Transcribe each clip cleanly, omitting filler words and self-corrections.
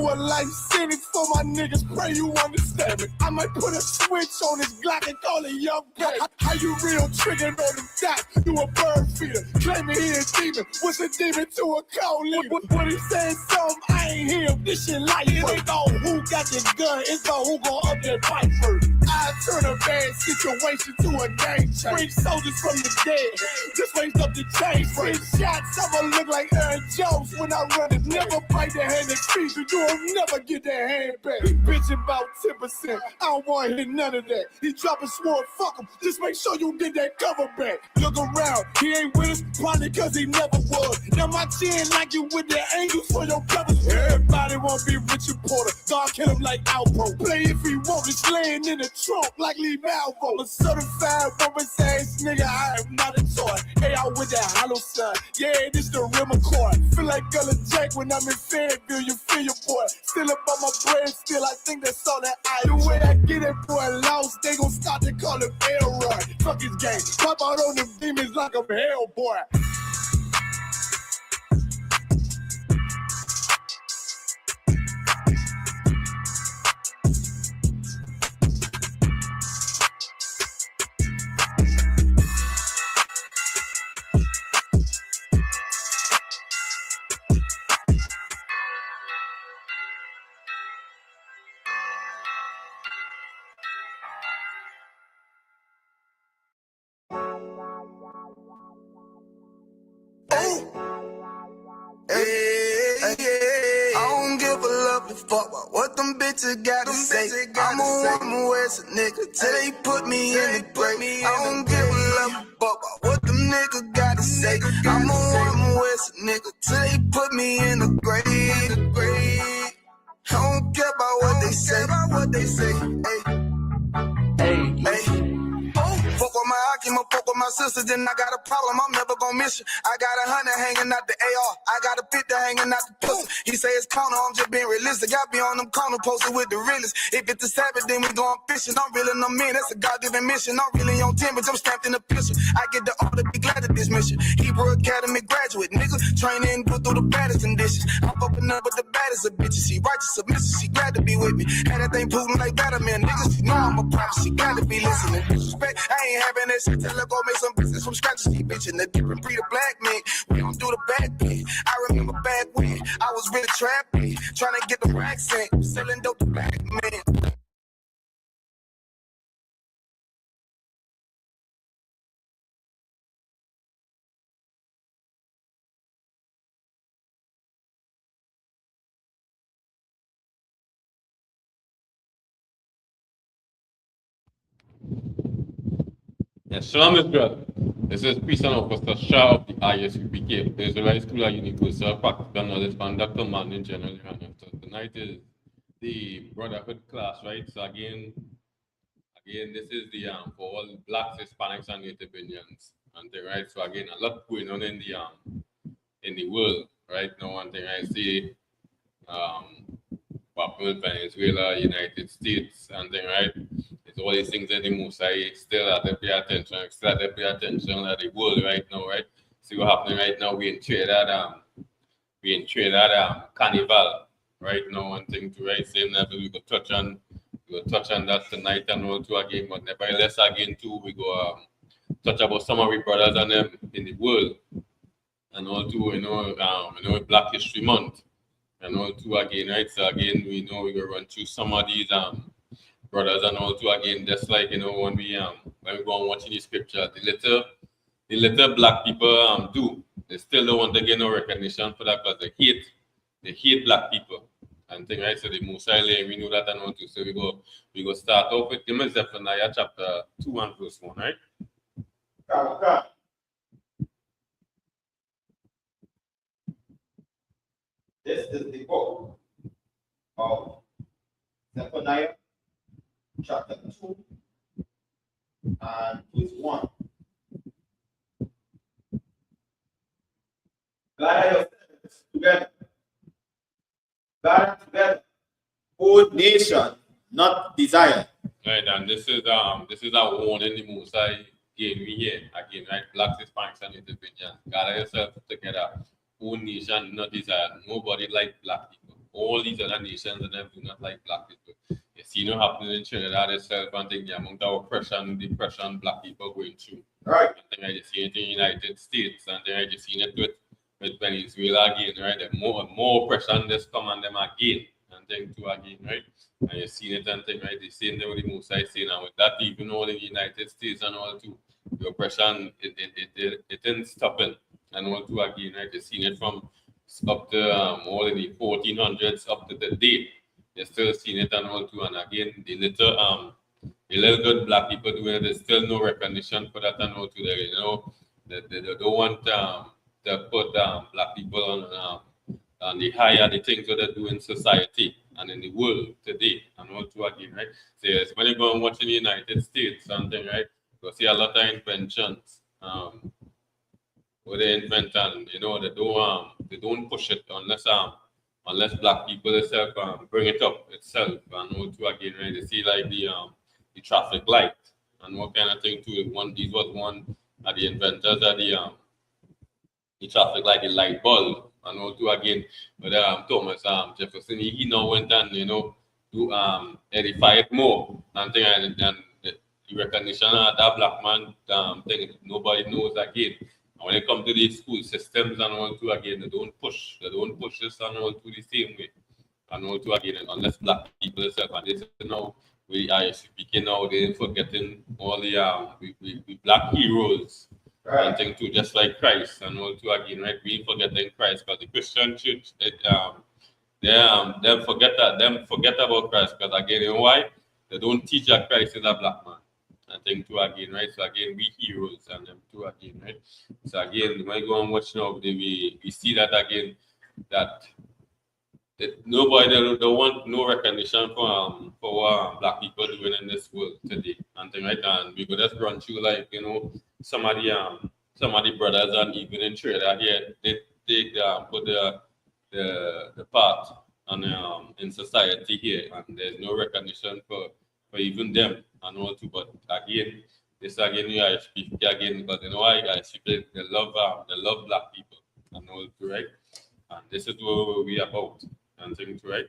a life sentence for my niggas, pray you understand me. I might put a switch on this Glock and call it young game. How you real triggered on the dot? You a bird feeder, claiming he a demon. What's a demon to a cold leader? When he said something, I ain't hear him. This shit life. It ain't on who got the gun, it's on who gon' up that fight first. I turn a bad situation to a game change. Bring soldiers from the dead, just raised up the chain. Bring shots, I'ma look like Aaron Jones when I run it. Never bite the hand that feeds you, you'll never get that hand back. He bitching about 10%, I don't want to hear none of that. He dropping sword, fuck him, just make sure you get that cover back. Look around, he ain't with us, probably cause he never was. Now my chin like you with the angles for your covers. Everybody wanna be Richard Porter, God kill him like Alpo. Play if he want, it's laying in the trunk like Lee Malvo. A certified woman's ass nigga, I am not a toy. Hey, out with that hollow sign, yeah, this the real McCoy. Feel like Gullah Jake when I'm in Fayetteville, you feel your boy. Still up on my bread, still I think that's all that I. The way I get it, boy, lost, they gon' start to call him Elroy. Fuck his game, pop out on them demons like I'm Hellboy. Fuck what them bitches gotta say. I'm a woman with a nigga till they put me in the grave. I don't give a love fuck what them niggas gotta say. I'm a woman with a nigga till they put me in the grave. I don't care about what they say. Hey. Fuck with my Akima, fuck with my sister, then I got a problem, I'm never gonna miss you. I got 100 hanging out the AR, I got a 50 hanging out the pussy. He say it's counter, I'm just being realistic. I be on them corner posted with the realest. If it's the Sabbath, then we going fishing. I'm reeling them in, that's a God-given mission. I'm really on 10, but I'm stamped in the pistol. I get the order, be glad of this mission. Hebrew Academy graduate, nigga. Training, go through the baddest conditions. I'm fucking up with the baddest of bitches. She righteous, submissive, she glad to be with me. Had that thing proven like Batman, niggas. You know I'm a prophet, she glad to be listening. Disrespect, I ain't having that shit till I go make some business from scratch. She bitching the different breed of black men. We don't do the bad thing. I remember back when I was really trapping, trying to get the racks in, selling dope to black men. Yes, shalom, Mr. Brother. This is Peace and Officer Shah of the Isupk, the Israelite School of Universal Practical Knowledge and Dr. Manning General. So tonight is the Brotherhood class, right? So again, this is the for all blacks, Hispanics, and Native Indians, and the right. So again, a lot going on in the world right now. One thing I see, Papua, Venezuela, United States, and then right. All these things that the Musai still have to pay attention, at the world right now, right? See what's happening right now. We in Trinidad Carnival right now. One thing to right, same level we go touch on that tonight and all too again, but nevertheless again too we go touch about some of our brothers and them in the world, and all too Black History Month, and all too again, right? So again we know we go run through some of these brothers and all too again, just like when we go and watching the scripture, the little black people do. They still don't want to get no recognition for that because they hate black people. And thing right, so the Musai, we know that and all too. So we go start off with Zephaniah chapter 2 and verse 1, right? Okay. This is the book of Zephaniah chapter 2 and verse 1. Gather yourselves together. Gather together. Old nation, not desire. Right, and this is a warning the Musai gave me here again, right? Blacks, Hispanics, and Native Indians. Gather yourself together. Old nation, not desire. Nobody like black people. all these other nations and them do not like black people. You see what happening in Trinidad itself and think the amount of oppression, depression black people going through. Right. I think I just see it in the United States and then I just seen it with Venezuela again, right? The more oppression this come on them again and then too again, right? And you seen it and thing, right? The same thing with the most I say now with that even all in the United States and all too. The oppression it isn't stopping and all too again, right? You seen it from up to all in the 1400s up to the date. You're still seeing it and all too. And again, the little good black people doing it, there's still no recognition for that and all too. There, you know, they don't want to put black people on the higher the things that they do in society and in the world today and all too again, right? So yes, when you go and watch in the United States something, right? You see a lot of inventions. What they invent and you know they don't push it unless black people itself bring it up itself and all too again, right? They see like the traffic light and what kind of thing too. These was one of the inventors of the traffic light, the light bulb and all too again. But Thomas Jefferson he now went and you know to edify it more and thing and the recognition of that black man thing nobody knows again. And when it comes to the school systems and all too again, they don't push this and all to the same way. And all too again, unless black people itself and this you know we are speaking now, they're forgetting all the we black heroes Right. and thing too, just like Christ and all too again, right? We forgetting Christ because the Christian church they forget about Christ because again, you know why? They don't teach that Christ is a black man. I think too again, right? So again, we heroes and them too again, right? So again, when you go and watch now, we see that again, that nobody they don't want no recognition for what black people doing in this world today and thing right. And we could just run through like you know some of the brothers and even in Trinidad here they put the part on in society here and there's no recognition for even them and all too. But again, this again you guys speak again because you know why guys people they love black people and all too, right? And this is what we about and things, right?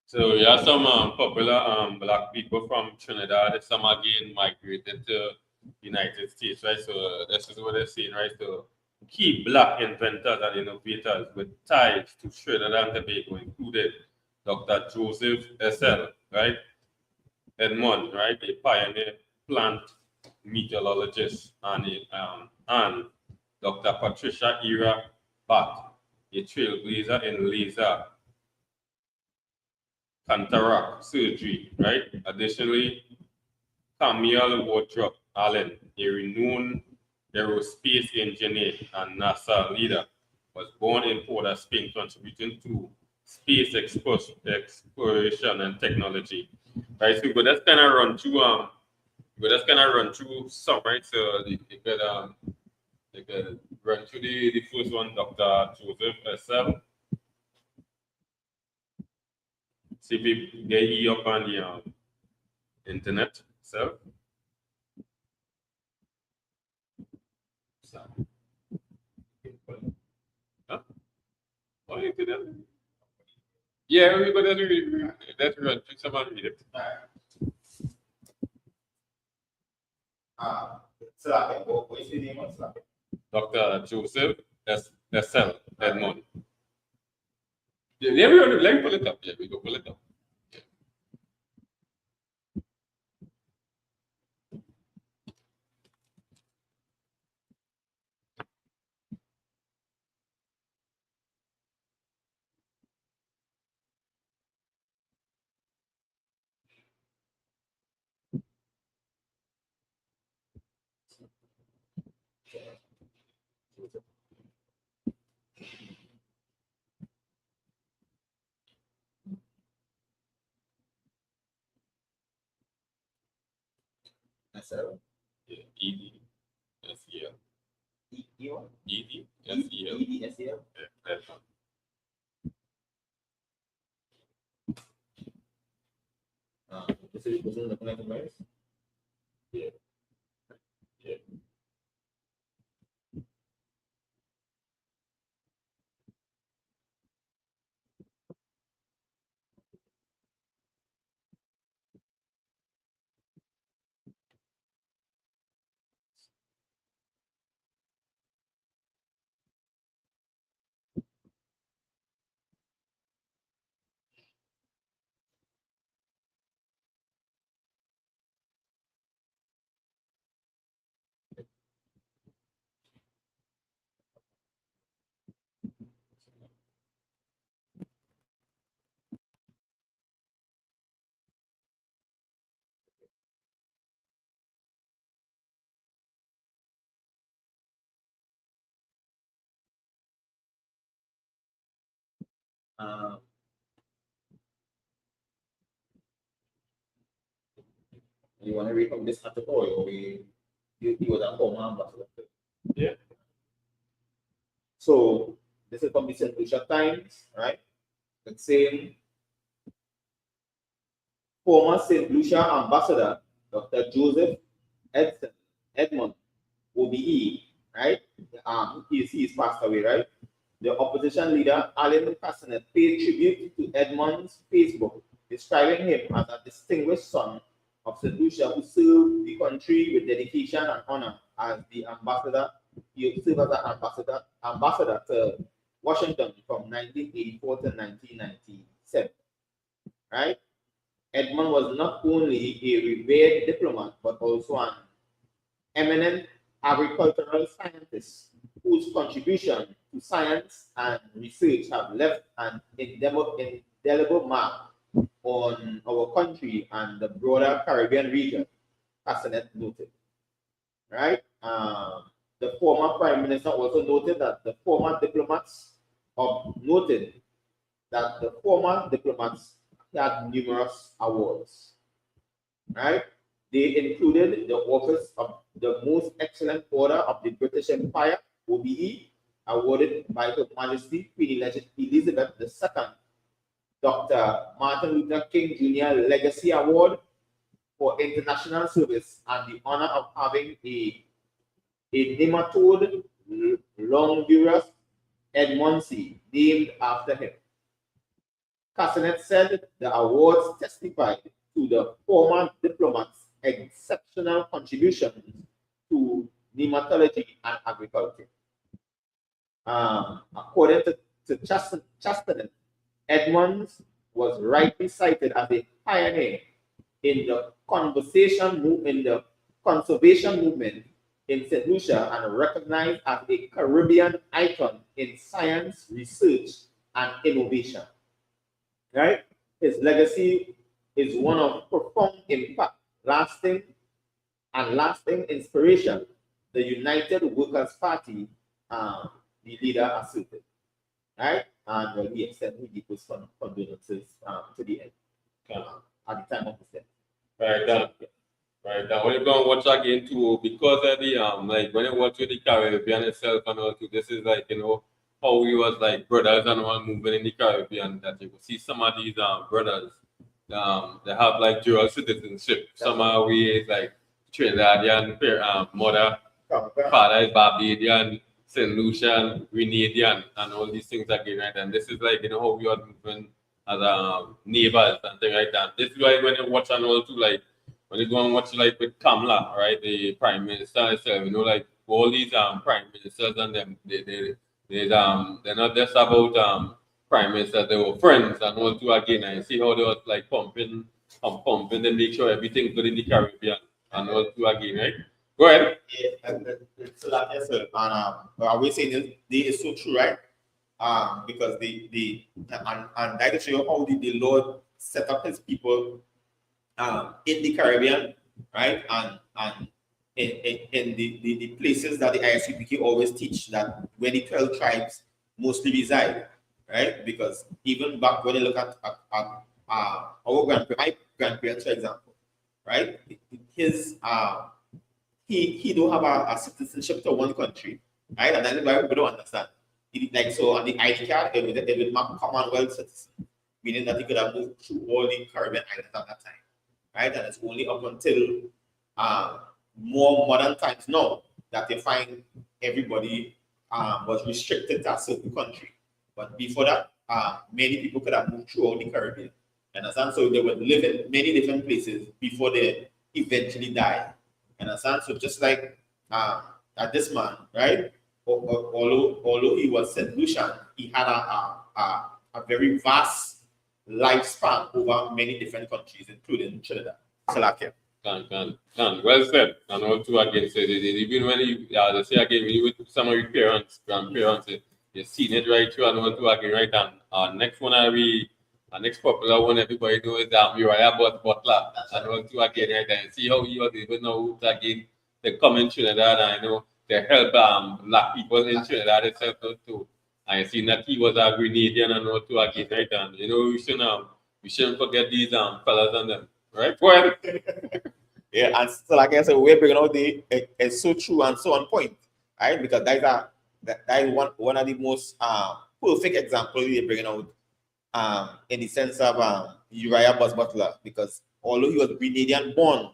So we have some popular black people from Trinidad. Some again migrated to United States, right? So this is what they're saying, right? So key black inventors and innovators with ties to Trinidad and Tobago included Dr. Joseph S.L., right? Edmond, right? A pioneer plant meteorologist, and Dr. Patricia Ira Bat, a trailblazer in laser cataract surgery, right? Additionally, Camille Wardrop Allen, a renowned aerospace engineer and NASA leader, was born in Port of Spain, contributing to space exploration and technology. Right, so but that's kind of run through some, right? So they could run through the first one, Dr. Joseph S.L. See if we get you up on the internet. So, huh? Oh, you could yeah, we could let's run through some of it. Slack. What is the name of Slack? Dr. Joseph S.L. Edmond. Yeah, let me pull it up. Yeah, we go pull it up. SL. Yeah, E-D-S-E-L. E-D-S-E-L. E-D-S-E-L. E-D-S-E-L. Yeah, that's one. This is the person looking at the rice. Yeah. Yeah. Um, you want to read from this article, or you was a former ambassador? Yeah. So this is from the St. Lucia Times, right? The same former St. Lucia ambassador, Dr. Joseph Edmund, OBE, right? He's passed away, right? The opposition leader, Alan Castanet, paid tribute to Edmund's Facebook, describing him as a distinguished son of St. Lucia who served the country with dedication and honor as the ambassador. He served as an ambassador to Washington from 1984 to 1997, right? Edmund was not only a revered diplomat, but also an eminent agricultural scientist whose contribution to science and research have left an indelible mark on our country and the broader Caribbean region, Castanet noted. Right? The former Prime Minister also noted that the former diplomats had numerous awards. Right? They included the Office of the Most Excellent Order of the British Empire, OBE, awarded by Her Majesty Queen Elizabeth II, Dr. Martin Luther King Jr. Legacy Award for international service, and the honor of having a nematode Longurus edmondsi named after him. Castanet said the awards testified to the former diplomat's exceptional contributions to nematology and agriculture. According to Chastanet, Edmonds was rightly cited as a pioneer in the conservation movement in St. Lucia and recognized as a Caribbean icon in science, research, and innovation. Right? His legacy is one of profound impact, lasting inspiration. The United Workers' Party, the leader asserted. Right? And he extended his condolences to the end at the time of his death. Right down. Right now, when you go and watch again too, because of the like when you watch with the Caribbean itself and all too, this is like how we was like brothers and one movement in the Caribbean that you will see some of these brothers they have like dual citizenship. Some are we like Trinidadian mother, father is Barbadian, St. Lucian, Grenadian, and all these things again, right? And this is like how we are moving as neighbors and things like that. This is why when you watch and all too, like when you go and watch like with Kamala, right, the Prime Minister itself, like all these Prime Ministers and them, they're not just about Prime Minister, they were friends and all too again. And you see how they was like pumping, they make sure everything's good in the Caribbean and all too again, right? Go ahead. Yeah, it's a lot, yes, sir. And I will say this is so true, right? Because and that show you how the Lord set up his people in the Caribbean, right? And in the places that the ISUPK always teach that where the 12 tribes mostly reside, right? Because even back when you look at our my grandparents, for example, right? His he don't have a citizenship to one country, right? And that's why people don't understand. Like so on the ID card, it would mark Commonwealth citizen, meaning that he could have moved through all the Caribbean islands at that time. right? And it's only up until more modern times now that they find everybody was restricted to a certain country. But before that, many people could have moved throughout the Caribbean. Understand? So they would live in many different places before they eventually die. Understand? So just like this man, right? Although he was St. Lucian, he had a very vast lifespan over many different countries, including Trinidad. Salakia. Well said. And also again, so even when you, they say again, when you with some of your parents, grandparents, you've seen it right through and also again, right? And next one our next popular one everybody knows is Uriah Butler. And also again, right? And see how he was able now again to come in Trinidad and to help black people in Trinidad itself too. And you see that he was a Grenadian and also again, right? And we shouldn't forget these fellas and them. Right? Go ahead. Yeah, and so like I said, we're bringing out it's so true and so on point, right? Because that is one of the most perfect examples we're bringing out in the sense of Uriah Butler, because although he was Grenadian born,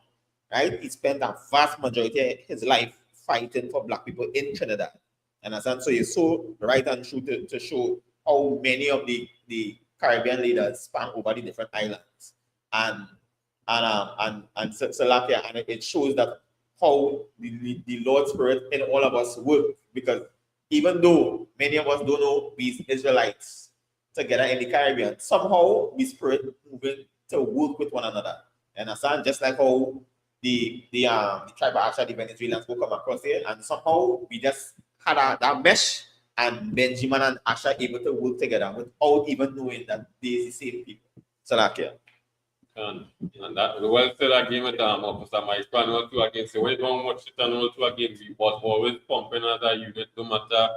right, he spent a vast majority of his life fighting for black people in Trinidad. And so you're so right and true to show how many of the Caribbean leaders span over the different islands. And Salakia, and it shows that how the Lord Spirit in all of us work, because even though many of us don't know these Israelites together in the Caribbean, somehow the Spirit moving to work with one another. And understand, just like how the tribe of Asher, the Venezuelans will come across here, and somehow we just had that mesh, and Benjamin and Asher able to work together without even knowing that they're the same people. Salakia. And that well said again with Officer Mike and also again, so when you don't watch it and also again, we was always pumping as a unit, no matter,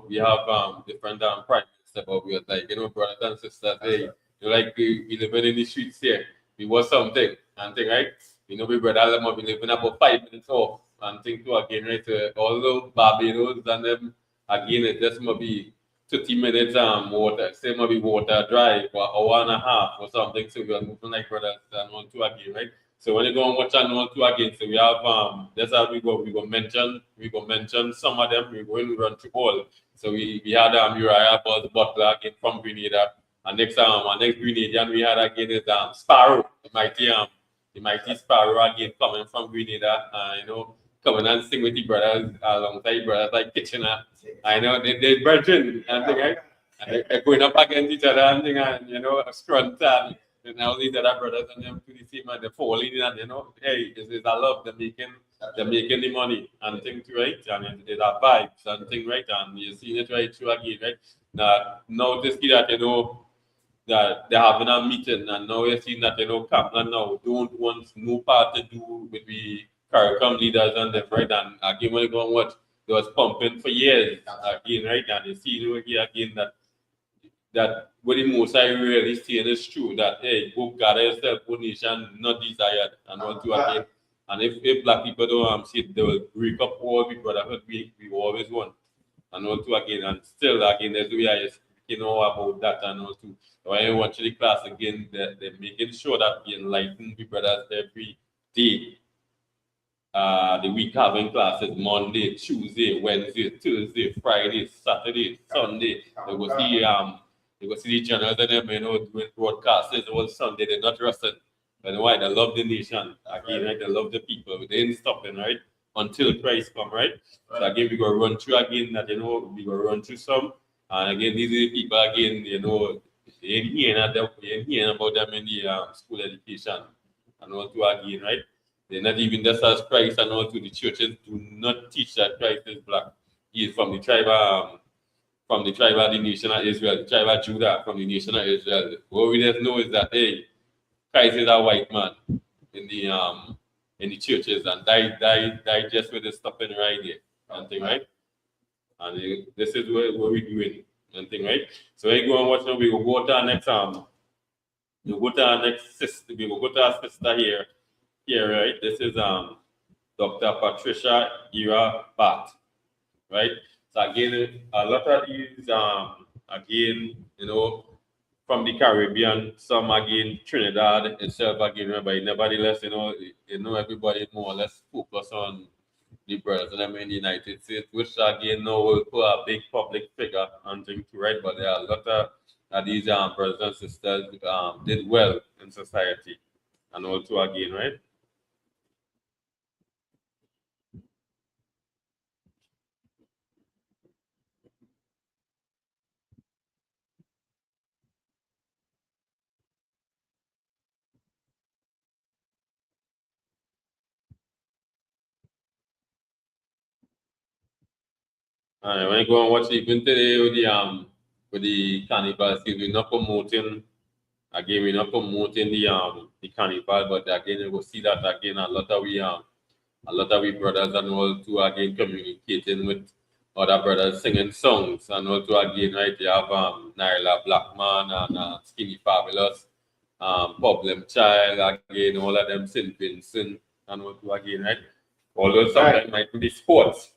we have different prime minister, but we are like, brothers and sisters, hey, like we living in the streets here, we was something and thing, right? We brother them be living about 5 minutes off and thing too again, right? Although Barbados and them again, it just might be 30 minutes water, say maybe water drive for an hour and a half or something. So we are moving like brothers and on two again, right? So when you go and watch and on two again, so we have that's how we go mention some of them, we're going to run through all. So we had Uriah Butler again from Grenada. And next Grenadian we had again is Sparrow, the mighty Sparrow again coming from Grenada, coming and sing with the brothers alongside brothers like Kitchener. I know they're brethren and thing, right? And they're going up against each other and thing, and a strong time. And all these other brothers and them to the same and they're falling and hey, this is a love, they're making the money and things right, and it's a vibes and thing right, and you see it right through again, right? Now this kid that that they're having a meeting, and now you're seeing that Kaplan now don't want no part to do with the CARICOM leaders and them, right? And again, when you go and watch, they was pumping for years again, right? And you see here again that what the most I really saying is true, that hey, go gather yourself, one nation not desired, and want to again. And if black people don't see it, they will break up all the brotherhood we always want. And want to again, and still again, there's we are about that and all too. When you watch the class again, they're making sure that we enlighten the brothers every day. The week having classes Monday, Tuesday, Wednesday, Thursday, Friday, Saturday, Sunday. They go see the generals and them, doing broadcasts. It was Sunday, they're not resting. But why? They love the nation. Again, right? They love the people. They ain't stopping, right? Until Christ come, right? So again, we go run through again that we go run through some. And again, these are the people again, you ain't hearing about them in the school education. And all to again, right? They're not even just as Christ, and also the churches do not teach that Christ is black. He is from the tribe of the nation of Israel, the tribe of Judah, from the nation of Israel. What we just know is that hey, Christ is a white man in the churches, and died just with the stopping right there, and thing, right? And this is what we're doing, and thing, right? So when you go and watch now, we will go to our next we will go to our next sister, we will go to our sister here. Here, right? This is Dr. Patricia Ira Bat, right? So again, a lot of these again, from the Caribbean, some again Trinidad itself again, but nevertheless, everybody more or less focus on the brothers and them in the United States, which again now will put a big public figure and things to right, but there are a lot of these brothers and sisters did well in society and also again, right? When you go and watch even today with the carnival, see, we're not promoting again, we're not promoting the carnival, but again you will see that again a lot of we brothers and all to again communicating with other brothers singing songs and also again right you have Naila Blackman and Skinny Fabulous, Problem Child again, all of them St. Vincent and also again, right? Although sometimes might be sports.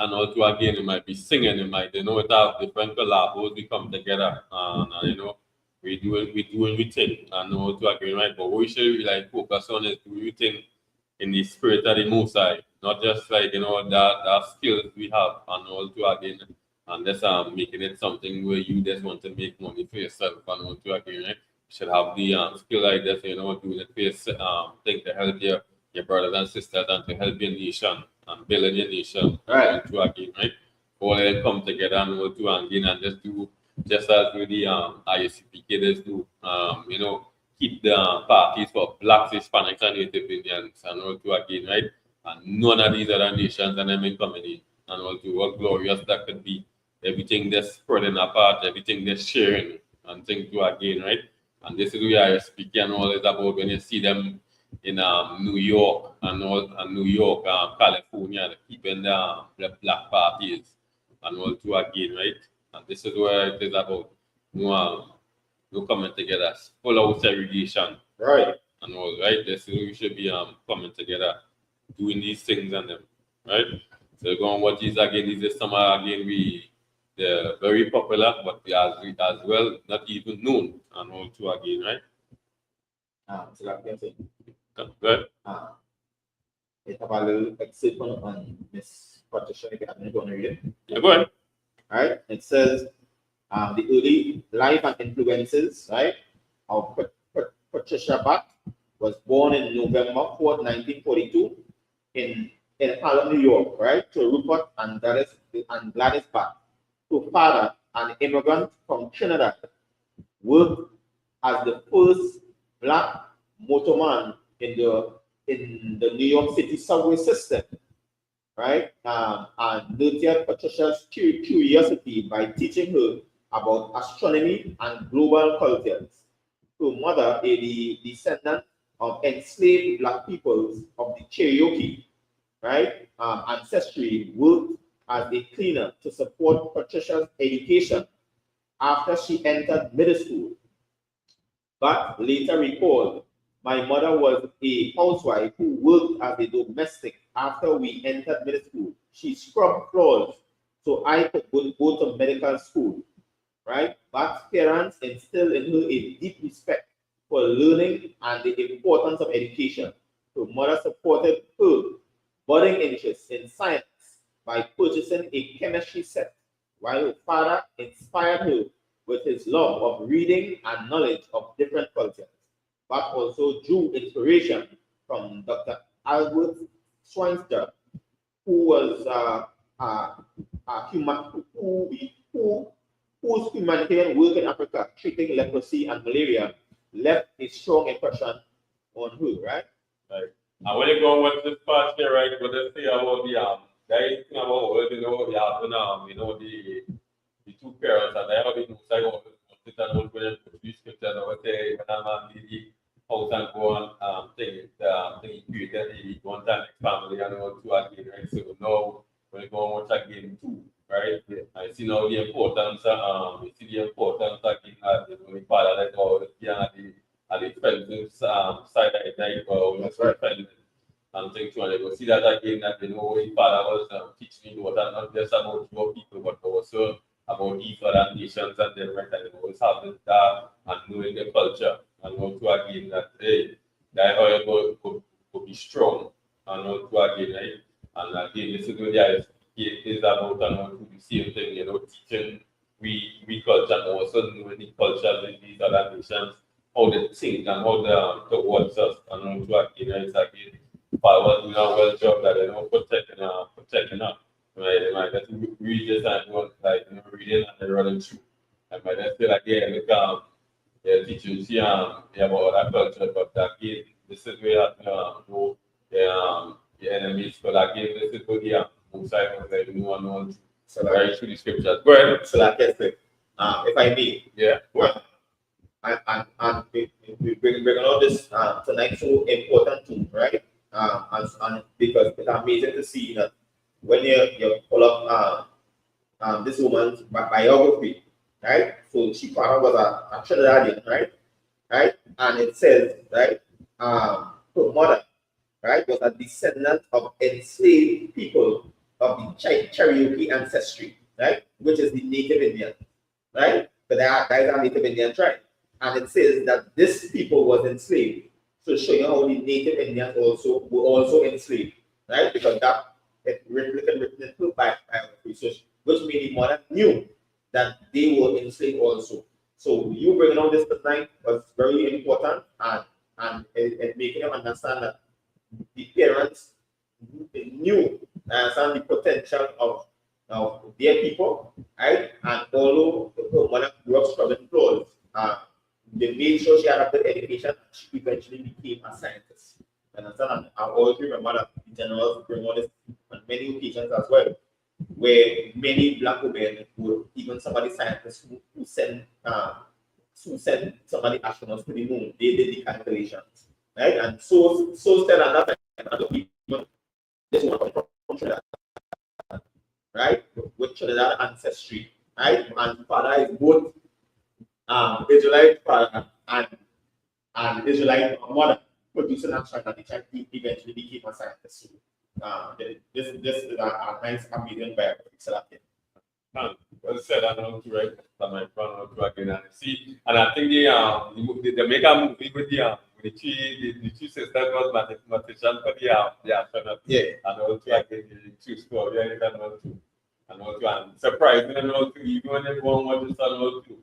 And also again, it might be singing, it might it have different collabos, we come together and we doing we thing and also again, right? But what we should really like focus on is doing we thing in the spirit of the Most High, not just like that skills we have and also again and just making it something where you just want to make money for yourself and also again, right? You should have the skill like this, doing it for yourself, thing to help your brothers and sisters and to help your nation and build your nation. Right. And to again, right? All them come together and all to again and just do just as with the ISUP kids do, keep the parties for blacks, Hispanics, and Native Indians and all to again, right? And none of these other nations and them in coming in and all to what glorious that could be. Everything that's spreading apart, everything that's sharing and things to again, right? And this is where I speak and all is about when you see them in New York and all and New York, California, keeping the black parties and all to again, right? And this is where it is about no coming together, full out segregation. Right. And all right. This is we should be coming together, doing these things and them. Right? So going what these again, these is some again they're very popular, but they are as well not even known and all to again, right? So like I'm saying, Good. it have a little excerpt on Miss Patricia, if I'm going to read it. Yeah, go ahead. Right? It says the early life and influences, right, of Patricia Bach was born in November 4th, 1942 in Harlem, New York, right, to Rupert and Gladys Bach, whose father, an immigrant from Trinidad, worked as the first black motorman in the New York City subway system, right? And nurtured Patricia's curiosity by teaching her about astronomy and global cultures. Her mother, a descendant of enslaved black peoples of the Cherokee, right, ancestry, worked as a cleaner to support Patricia's education after she entered middle school. But later recalled, my mother was a housewife who worked as a domestic after we entered middle school. She scrubbed floors so I could go to medical school, right? But parents instilled in her a deep respect for learning and the importance of education. Her mother supported her budding interest in science by purchasing a chemistry set, while her father inspired her with his love of reading and knowledge of different cultures, but also drew inspiration from Dr. Albert Schweitzer, who was whose humanitarian work in Africa treating leprosy and malaria left a strong impression on her, right? Right. And when you go and watch this part here, right, what they say about the guys thing about what they know the two parents and they have been inside of it and what when you scriptures or what they when I'm the house and go on thing created the one time family and all two again, right? So now when you go and watch again too, right? Yeah. I see now the importance you see the importance again the father that all at the fencing side of the night or fencing and things to and you go see that again that his father was teaching you what not just about your people but also about these other nations and them, right? And they always have the that and knowing the culture and how to again that hey, that how you go be strong and how to again, right? And again, this is what it is about and how to do the same thing, you know, teaching we culture and also knowing the cultures in these other nations, how they think and how they towards us and how to again, right? Again, Power doing a well job that they know protecting us. Right, they might just read this and go like reading and then running through. And might just feel like yeah, look yeah, teachers yeah about other culture, but again, this is where know the enemies, but again, this is what yeah, most I was like no one knows. So Right through the scriptures. Go ahead. so like I said, if I may, Yeah. and we bring on this tonight so important too, right? And because it's amazing to see that when you pull up this woman's biography, right? So she father was a Trinidadian, right? Right? And it says, right, her mother, right, was a descendant of enslaved people of the Cherokee ancestry, right? Which is the Native Indian, right? But that is a Native Indian tribe. And it says that this people was enslaved. So showing how the Native Indians were also enslaved, right? Because that it written in her biography, so which means the mother knew that they were enslaved also. So you bringing on this tonight was very important and it making them understand that the parents knew and understand the potential of their people, right? And although her mother grew up struggling clothes, they made sure she had a good education and she eventually became a scientist. And I always remember that the generals bring on this on many occasions as well, where many black women would even somebody scientists who send somebody astronauts to the moon, they did the calculations, right? And so still at that time, other people, this one from Trinidad, right? With Trinidad ancestry, right? And father is both Israelite father and Israelite mother producing a child that the child eventually became a scientist. So, this is a nice amazing biography. So that's it. Well said, I know to right. I might run out to again and see. And I think the make a movie with the two sisters was mathematician for the astronaut. Yeah. And also again the two story yeah, you can know to and surprising and all to even when everyone watches and all to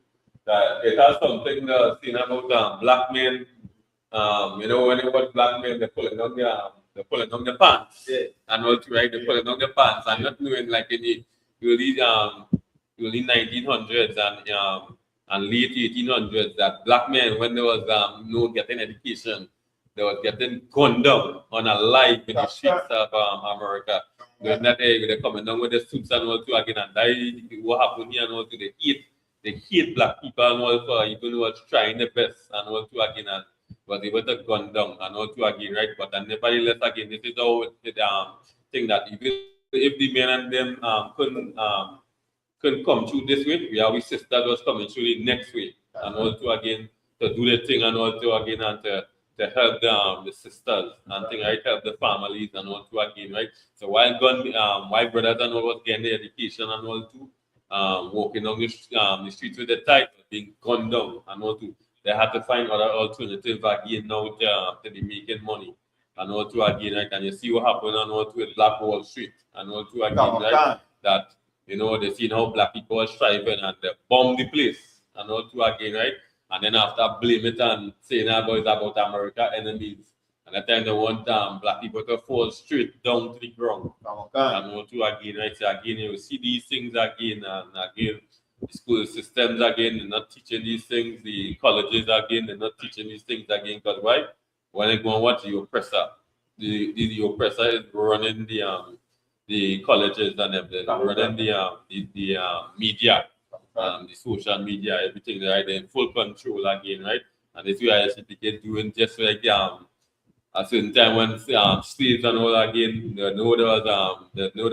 that it has something seen about black men. You know when you watch black men they're pulling down the pants. Yeah. And all to right, they're pulling down the pants and not knowing like any early 1900s and late 1800s that black men when there was no getting education they was getting gunned down on a live in the streets of America. During that area they're coming down with the suits and all to again and die what happened here and all to they hate black people and all for even was trying the best and all to again and was able to gun down and all to again right but and nevertheless again this is how it thing that even if the men and them couldn't come through this way, we have our sister was coming through the next way and also again to do the thing and also again and to help the sisters and thing right help the families and also again right so while while brothers and all was getting the education and all too walking on the streets with the title being gunned down and all too they had to find other alternatives again now to be making money and all too again right and you see what happened and all too with Black Wall Street and all too again right that you know, they see how black people are striving and they bomb the place and all through again, right? And then after blame it and saying about America enemies. And at the time they want black people to fall straight down to the ground. And all through again, right? So again, you see these things again and again. The school systems again, they're not teaching these things. The colleges again, they're not teaching these things again. Because why? When they go and watch the oppressor, the oppressor is running the colleges and everything, running the media, the social media, everything, right? They're in full control again, right? And this way I SPK doing just like a certain time when slaves and all again, they know there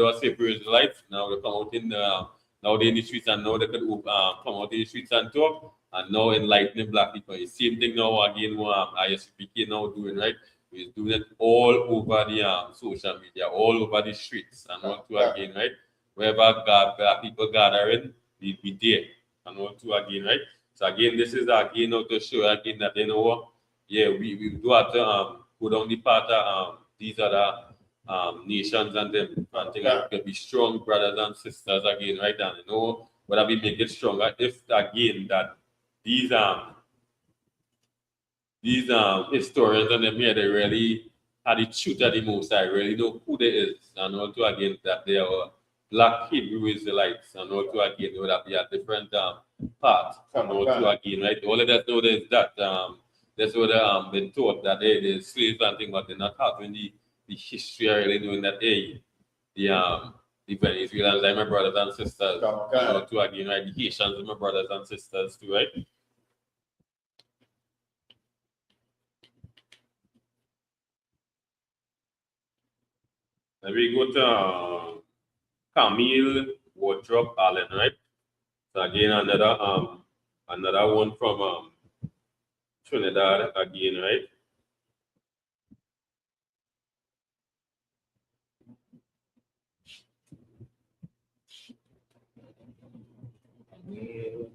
was separate Israelites. Now they come out in now they're in the streets and now they could come out in the streets and talk and now enlightening black people. The same thing now again what ISPK now doing, right? We're doing it all over the social media, all over the streets and all to again, right? Wherever black people gathering, be there and all to again, right? So again, this is again to show again that you know what, yeah, we do have to go down the path of these other nations and them and things like can be strong brothers and sisters again, right? And you know whether we make it stronger if again that these historians and them here they really had the truth of the most I really know who they is and also again that they are black Hebrew Israelites and also again they would have be a different path and also again right all of that know is that that's what been taught that they slaves and things but they're not having the history really knowing that the Venezuelans are my brothers and sisters and also again right the Haitians are my brothers and sisters too right. Then we go to Camille Wardrop Allen, right? So again, another one from Trinidad again, right? Yeah.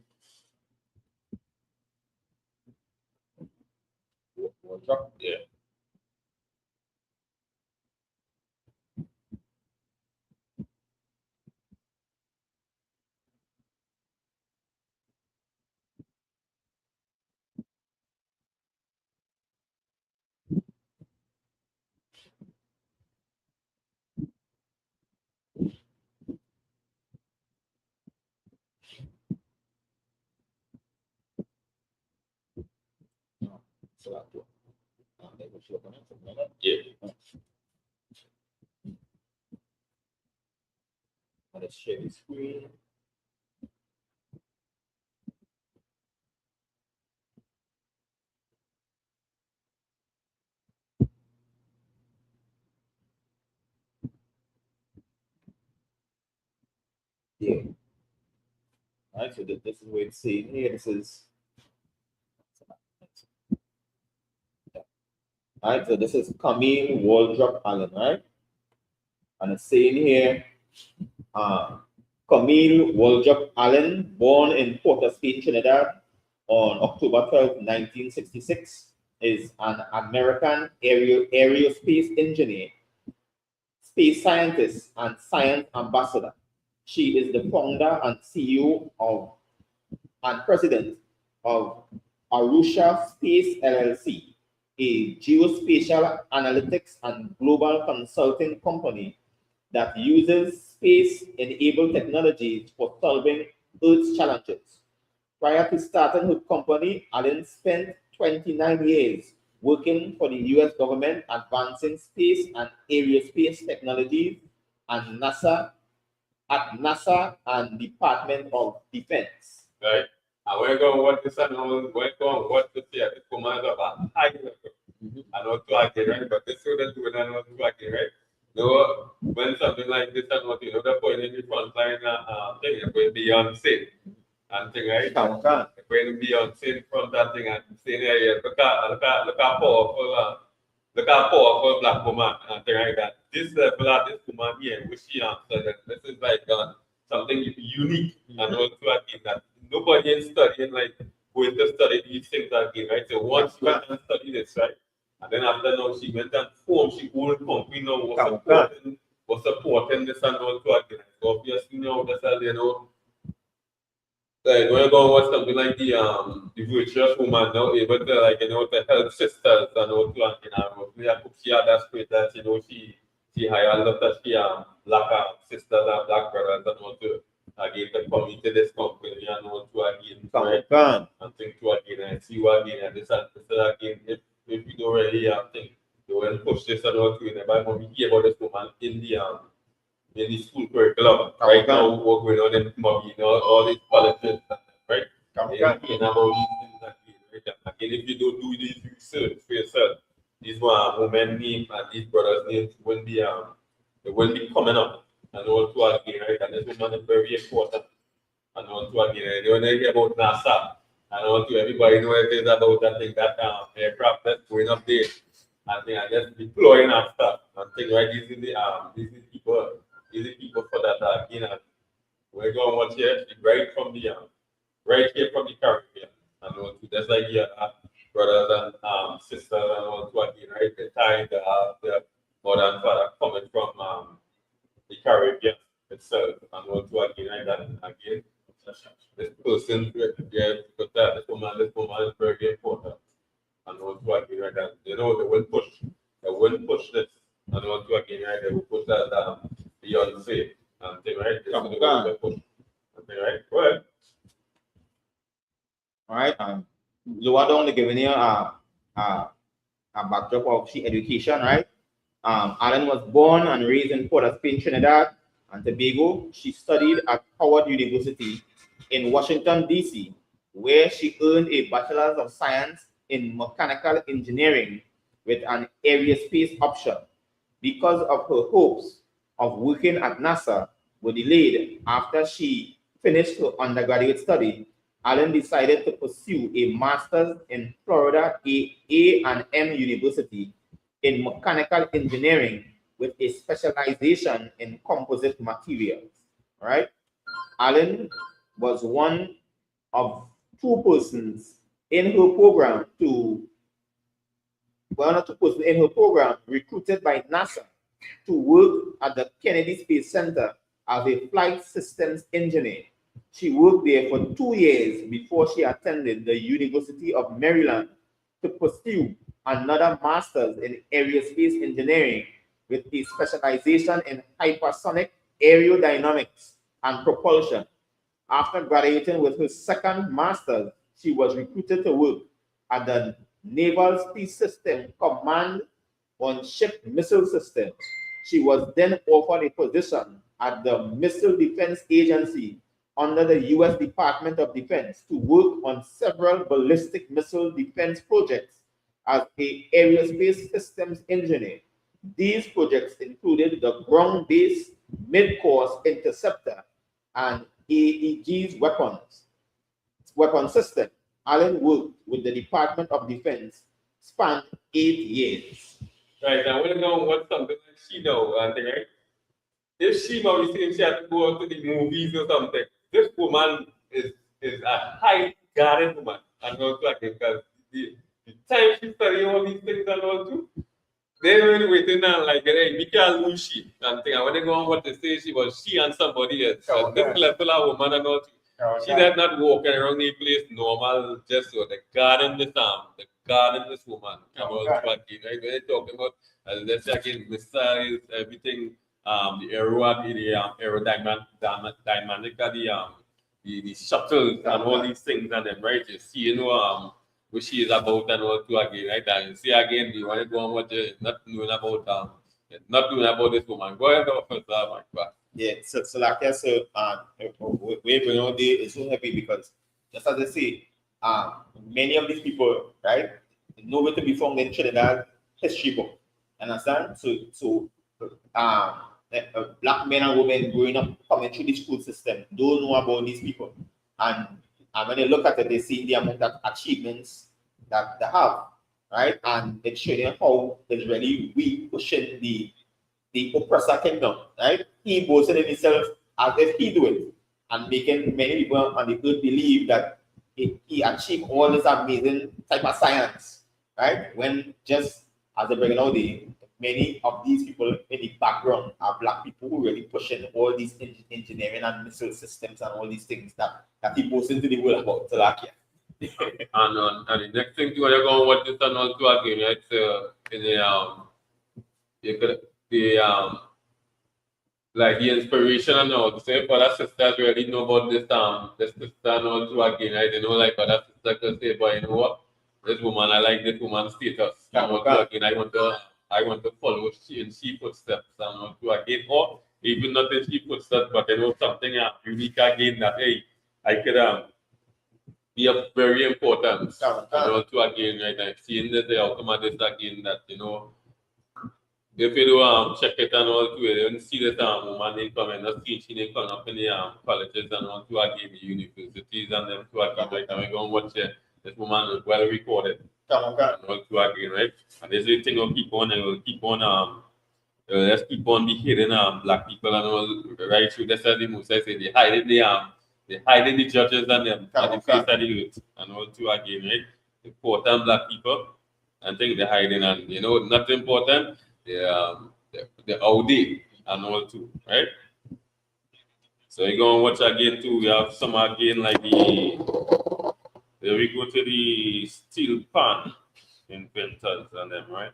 Yeah. Let's share the screen. Yeah. All right, so this is what it's saying here. This is all right, so this is Camille Waldrop Allen, right? And it's saying here, Camille Waldrop Allen, born in Port of Spain, Trinidad, on October 12, 1966, is an American aerospace engineer, space scientist, and science ambassador. She is the founder and CEO of and president of Arusha Space LLC, a geospatial analytics and global consulting company that uses space-enabled technologies for solving Earth's challenges. Prior to starting her company, Allen spent 29 years working for the US government advancing space and aerospace technologies and NASA and Department of Defense. Right. And we're going to watch this and we're going to watch this here. The command of a high level. And also again, right? But this is what they're doing and also again, right? So when something like this and what you know, they're putting in the front line thing, they're going beyond sin. And thing, right? They're going beyond sin front that thing and saying, yeah, look how powerful, look how powerful black woman and thing like that. This level of this woman here, which she answered, that this is like something unique and also again that nobody is studying like going to study these things again, right? So once she went and studied this, right? And then after now she went and formed she own company now was supporting this and also again. So obviously now that's how you know like when you go and watch something like the virtuous woman now able to like you know to help sisters and also and you know she had that spirit that you know she hired a lot of black sisters and black brothers and also again to come into this company and also again right and think to again and see what again and this again if you don't really think they will push this and all to never when we hear about this woman in the school curriculum right now what going on in Mobby, you know, all these colleges, right? About these things again, right? Again, if you don't do these research for yourself, these women name and these brothers' names won't be they won't be coming up. And also again, right? And this woman is very important. And also again, they want to hear about NASA. And also everybody knows it is about that thing that aircraft that's going up there. And they are just deploying and stuff. And thing right, these are the people for that again we're going to watch here, right from the right here from the Caribbean. And all too. That's like your brothers and sisters and all too again, right? The time they have the mother and father coming from the Caribbean itself and all too again, right? And again, this person, yeah, because this woman is very important. And all too again, right? And they know they will push this. And all too again, right? They will push that Beyonce and thing, right? This is the way they push. And thing, right? Go ahead. All right. Lower down, they're giving you a backdrop of she education, right? Allen was born and raised in Port of Spain, Trinidad and Tobago. She studied at Howard University in Washington, D.C., where she earned a Bachelor's of Science in Mechanical Engineering with an aerospace option. Because of her hopes of working at NASA were delayed after she finished her undergraduate study, Allen decided to pursue a master's in Florida A&M University in mechanical engineering with a specialization in composite materials. All right. Allen was one of two persons in her program recruited by NASA to work at the Kennedy Space Center as a flight systems engineer. She worked there for 2 years before she attended the University of Maryland to pursue another master's in aerospace engineering with a specialization in hypersonic aerodynamics and propulsion. After graduating with her second master's, she was recruited to work at the Naval Space System Command on Ship Missile Systems. She was then offered a position at the Missile Defense Agency under the U.S. Department of Defense to work on several ballistic missile defense projects as an aerospace systems engineer. These projects included the ground-based mid-course interceptor and AEG's weapon system. Allen worked with the Department of Defense, spanned 8 years. Right, I want to know what something like she knows, right? If she maybe saying she had to go to the movies or something, this woman is a high guarded woman. And also because the time she study all these things and all too, they were waiting and like, hey, we can't lose she and thing. And when they go on what they say, she and somebody else. Oh, okay. This level of woman and all too. Oh, She okay. did not walk around the place normal, just so the garden this woman. And all Okay. right? When they talking about, let's say again, missiles, everything, the aerodynamic, the shuttles and all these things and them, right? You see, what she is about and all too again, right? And see again, you want to go on what you're not knowing about this woman. Go ahead, go first, my God. Yeah, so like I said, we bring out there is so happy because just as I say, many of these people, right, nowhere to be found in Trinidad history book. Understand? So black men and women growing up coming through the school system don't know about these people. And when they look at it, they see the amount of achievements that they have, right? And it's showing how it's really we pushing the oppressor kingdom, right? He boasted in himself as if he do it, and making many people on the earth believe that he achieved all this amazing type of science, right? When just as they bring out many of these people in the background are black people who really pushing all these engineering and missile systems and all these things that he boasted into the world about. So like, yeah. And the next thing you are going to watch this and also again, right? So in like the inspiration and all the same other sisters really know about this sister and also again, right? They know like other sisters can say, but you know what? This woman, I like this woman's status. And also again, I want to follow in she footsteps and also again, or even not in she footsteps, but you know something unique again that hey, I could be a very important. And also again, right? I've seen that the outcome of this again that you know. If you do check it and all too, you don't see that woman income and not see she come up in the colleges and all to again the universities and then to again like I'm going to watch this woman is well recorded. And all to again, right? And this is the thing will keep on and will keep on let's keep on be hitting black people and all right through. That's what the Musa say they hiding the judges and them at the face of the youth and all too again, right? Important black people and think they're hiding and not important, the Audi and all too, right? So you go and watch again too. We have some again like we go to the steel pan inventors and them, right?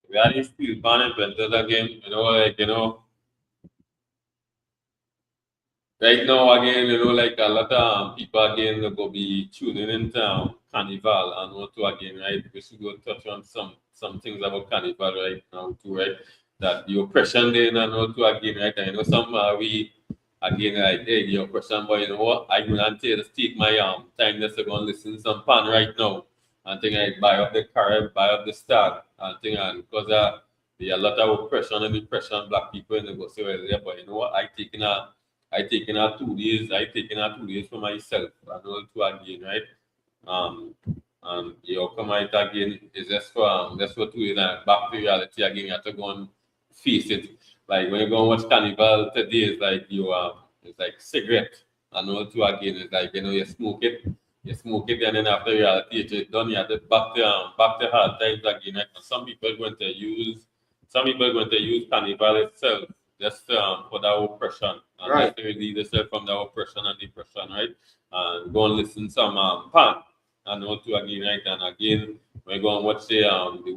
We are these steel pan inventors again, right now, again, like a lot of people again will go be tuning into Carnival and what to again, right? We should go touch on some things about Carnival right now too, right? That the oppression then and what to again, right? I know some we again like hey the oppression, but you know what? I'm gonna take my time just to go and listen to some pan right now. And think I buy up the car, buy up the stock, and think and because there are a lot of oppression and depression black people in the go say well there, but you know what? I taken out 2 days. I taken out 2 days for myself and all to again, right? Um, and you come out again is just for that's what 2 days and back to reality again. You have to go and face it. Like when you go and watch Carnival today, it's like cigarette and all to again. It's like you smoke it, and then after reality it's done. You have to back to hard times again. Right? And some people are going to use Carnival itself just for that oppression and Right. just to release yourself from that oppression and depression, right? And go and listen some pan and all to again, right? And again, we go and watch the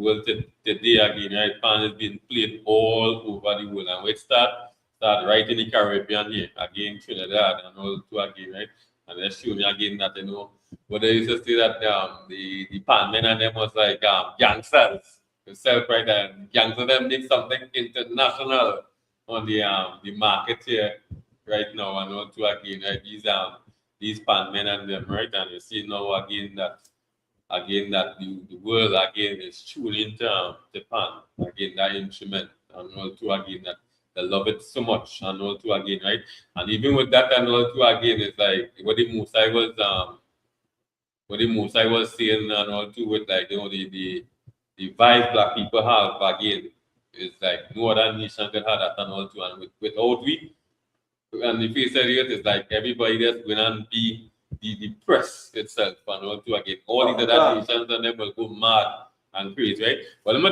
world today again, right? Pan is being played all over the world, and we start right in the Caribbean here again, Trinidad and all to again, right? And they show me again that what they used to say that the pan men and them was like gangsters. Yourself right and gangsters them did something international on the market here right now and all to again right these pan men and them right and you see now again that the world again is tuning into the pan again that instrument and all to again that they love it so much and all to again right and even with that and all to again it's like what the most I was saying and all too with like the vibe black people have again is like no other nation can have that and all too and without we and if you say it is like everybody just going and be the press itself and all too again all these other nations and them will go mad and crazy right but let me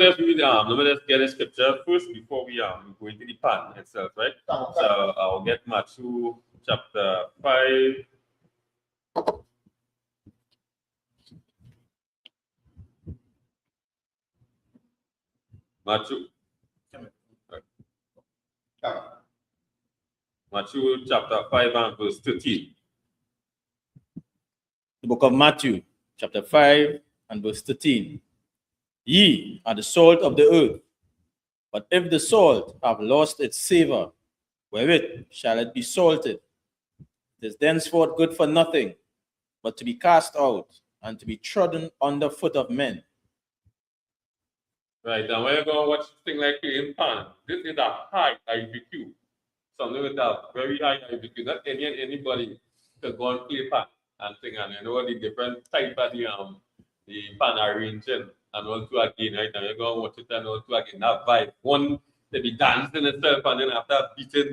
just get a scripture first before we go into the pan itself right so I'll get Matthew chapter 5. Matthew Matthew chapter 5 and verse 13. The book of Matthew, chapter 5 and verse 13. Ye are the salt of the earth, but if the salt have lost its savor, wherewith shall it be salted? It is thenceforth good for nothing, but to be cast out and to be trodden under foot of men. Right, and when you go and watch thing like in pan, this is a high IBQ. Something with a very high IBQ. Not anybody to go and play pan and thing and you know the different type of the pan arranging and also again, right? And we're going to watch it and also again, that vibe. One, they be dancing itself, and then after beating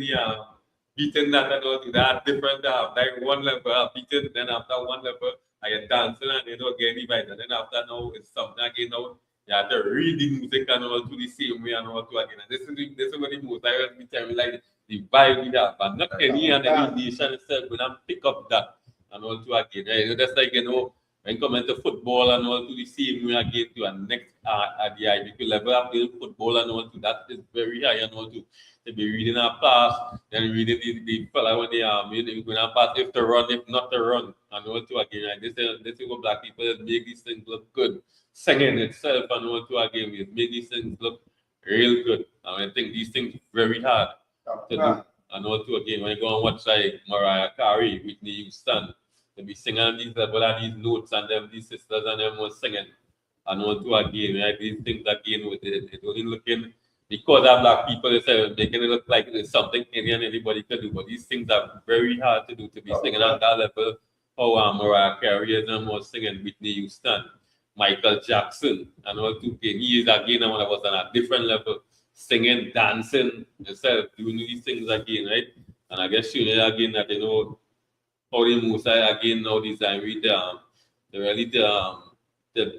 that and all that different, like one level, beating, then after one level, I get dancing and they don't get any vibe. And then after now, it's something again now, you have to read the music and all to the same way and all to again. And this is what the most I really tell me like the vibe we have, but not any and any nation itself will not pick up that and all to again. Right? That's like when come into football and all to the same way again to and next at the IBQ level of playing football and all to that is very high and all to be reading a pass, then reading the fella when they going to pass if to run, if not to run, and all to again. Right? This is what black people make these things look good. Singing itself and all to again, we make these things look real good. And I think these things very hard to do. And all to again, when you go and watch like Mariah Carey, Whitney Houston, they be singing these level and these notes and them, these sisters and them was singing. And all to again, right? These things again with it only looking because of black people, it's making it look like it's something anybody could do. But these things are very hard to do to be singing at that level. How Mariah Carey and was singing Whitney Houston, Michael Jackson, and all to he is again when I was on a different level, singing, dancing, instead of doing these things again, right? And I guess you know again that you know how the Musa again now design with the really the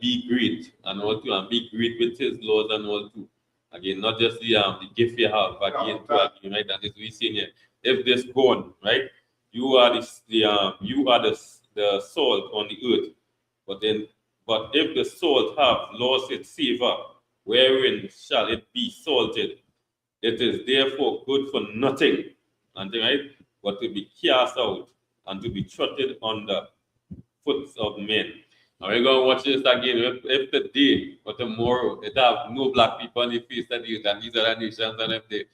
be great and all to and be great with his laws and all to. Again, not just the gift you have, but again, right? And as we see here, if this gone, right, you are the salt on the earth. But if the salt have lost its savor, wherein shall it be salted? It is therefore good for nothing, and right, but to be cast out and to be trodden under foot of men. Now we're going to watch this again. If today or tomorrow it have no black people on the face of the earth and these other nations, and if they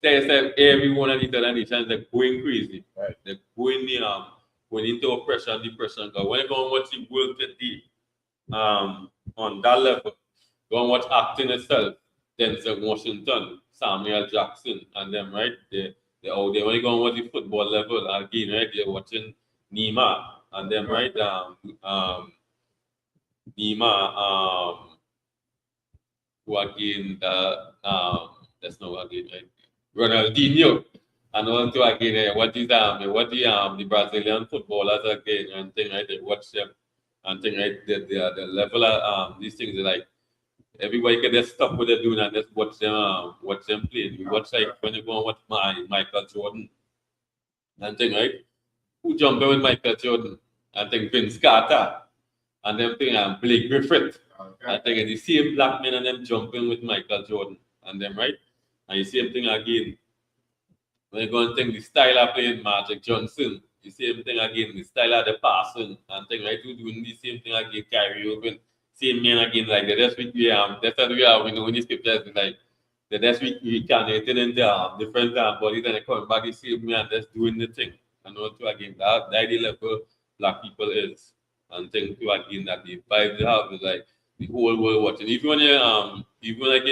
say every one of these other nations they're going crazy, right? They're going into oppression, depression. Because when you go and watch the world today, on that level, go and watch acting itself, Denzel Washington, Samuel Jackson, and them, right? They out there. When you go and watch the football level again, right? They're watching Neymar. And then right Nima who again that's not again right Ronaldinho and also again what the Brazilian footballers again and thing right they watch them and thing right the level of these things are like everybody can just stop what they're doing and just watch them play. You watch like when you go and watch Michael Jordan and thing right. Who jumped with Michael Jordan? I think Vince Carter. And them thing Blake Griffith. Okay. I think the same black men and them jumping with Michael Jordan. And them, right? And the same thing again. When you go and think the style of playing Magic Johnson, the same thing again, the style of the passing and thing, right? We're doing the same thing again, Kyrie Irving. Same man again, like the rest week that's what we are, we know in these scriptures, like the next week we can in the different bodies and they come back the same man that's doing the thing. And also again that the level black people is and think to again that the vibe they have is like the whole world watching. Even when even like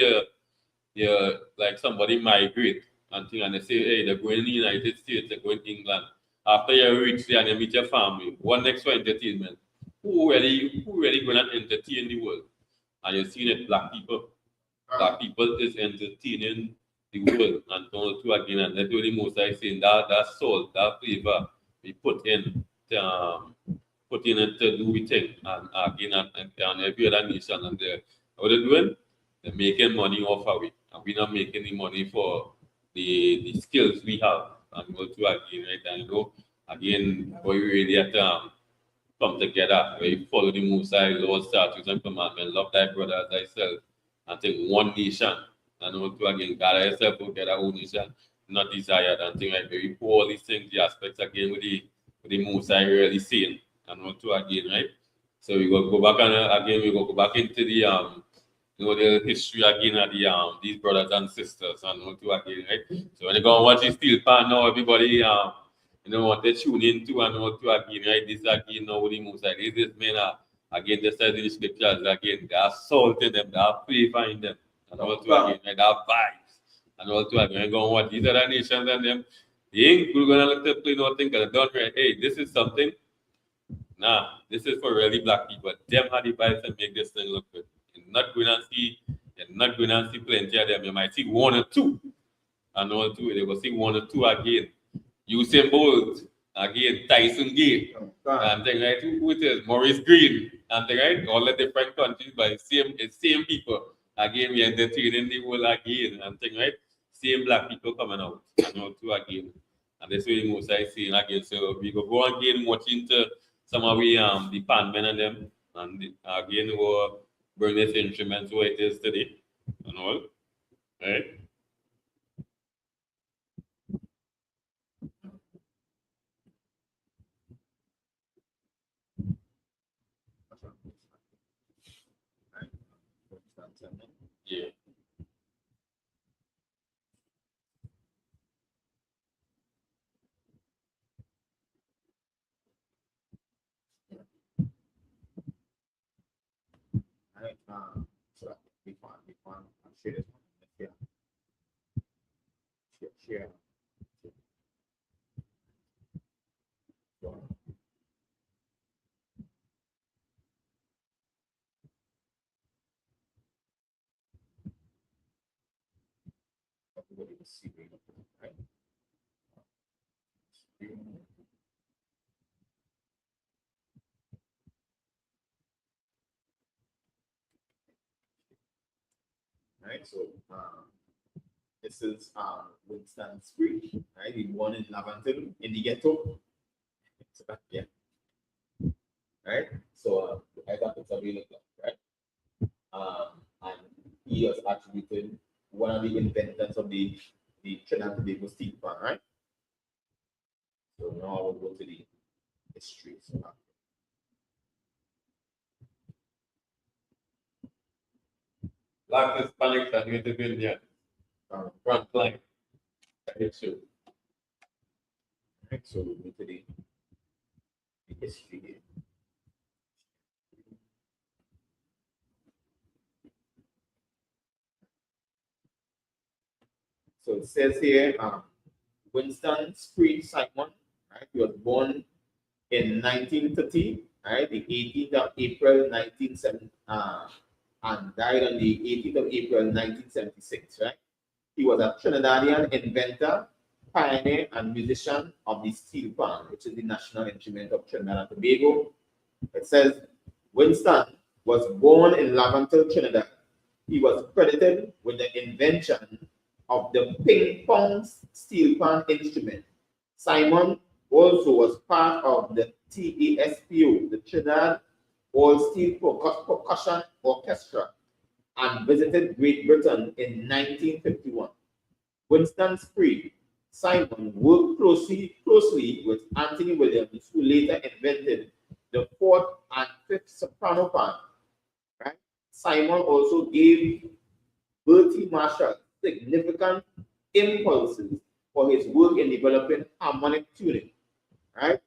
you're like somebody migrate and thing and they say, hey, they're going to the United States, they're going to England. After you reach there and you meet your family, what next for entertainment? Who really going to entertain the world? And you're seeing it, black people. Black people is entertaining the world and to again and that's really most I saying that salt, that flavor we put in it to do we thing and again and every other nation and what they're doing, they're making money off of it and we're not making the money for the skills we have and go to again right and again we really have to come together, we follow the Musa laws, statutes and commandments, love thy brother as thyself. I think one nation, and also again, gather yourself together, whole nation, not desired, and things like very poor, all these things, the aspects again with the Musa really saying, and also again, right? So we go back and again, we go back into the the history again of these brothers and sisters, and also again, right? So when you go and watch the steel pan now, everybody what they tune into and also again, right? This again now with the Musa, this men again, just as the scriptures again, they are salt in them, they are flavor in them, and also again, they have vibes, and also again, go on what these other nations and them, they ain't going to look to play nothing because they don't right. Hey, this is something nah, this is for really black people. Them had the vibes and make this thing look good. You're not going to see plenty of them. You might see one or two. And all two, they will see one or two again. Usain Bolt, again, Tyson Gay, and then right, who it is, Maurice Green, and then right, all the different countries, but it's same people. Again, we entertaining the world again, and then right, same black people coming out, and all two again. And that's what most I see again. So we go again watching to some of the bandmen and them, and again we'll bring this instrument where it is today, and all, right? Yeah. Right? So that we can share this one. Yeah. Share. So, everybody will see it, right? Right. So this is Winston Spree, right? He born in Lavanton in the ghetto. So, yeah. Right. So I thought it's a really good, right? And he was attributed one of the inventors of the Trinidad and Tobago steel pan, right? So now I will go to the history. So, Black Hispanics and Native Indian front line. Issue. right, so we go to the history here. So it says here, Winston Spree Simon, right? He was born in 1930, right? The 18th of April 1970, and died on the 18th of April 1976, right? He was a Trinidadian inventor, pioneer, and musician of the steel pan, which is the national instrument of Trinidad and Tobago. It says Winston was born in Lavanton, Trinidad. He was credited with the invention of the ping pong steel pan instrument. Simon also was part of the TASPO, the Trinidad All Steel Percussion Orchestra, and visited Great Britain in 1951. Winston Spree Simon worked closely with Anthony Williams, who later invented the fourth and fifth soprano pan. Right? Simon also gave Bertie Marshall significant impulses for his work in developing harmonic tuning. Right?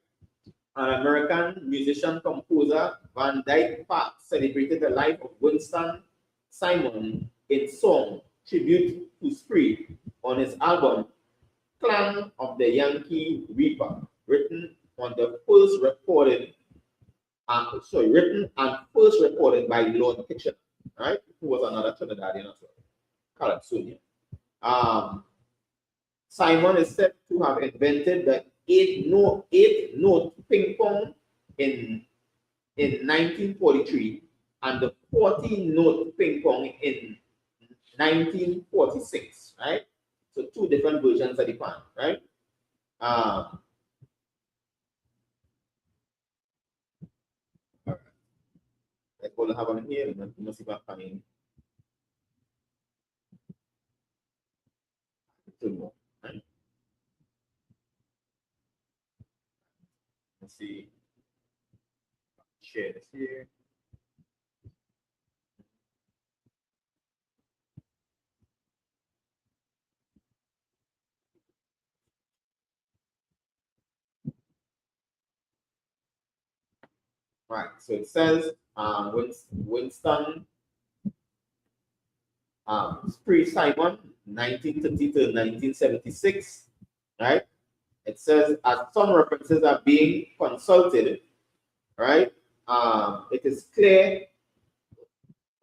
An American musician composer, Van Dyke Park, celebrated the life of Winston Simon in song tribute to Spree on his album Clan of the Yankee Reaper, written and first recorded by Lord Kitchener, right? Who was another Trinidadian as well, Calypsonian. Simon is said to have invented the eight note ping pong in 1943 and the 14-note ping pong in 1946, right? So two different versions of the pan, right? All right. Let's go have one here. You must see what coming. Two more, right? Let's see. Share this here. Right, so it says Winston Spree Simon, 1930 to 1976, right? It says, as some references are being consulted, right? It is clear,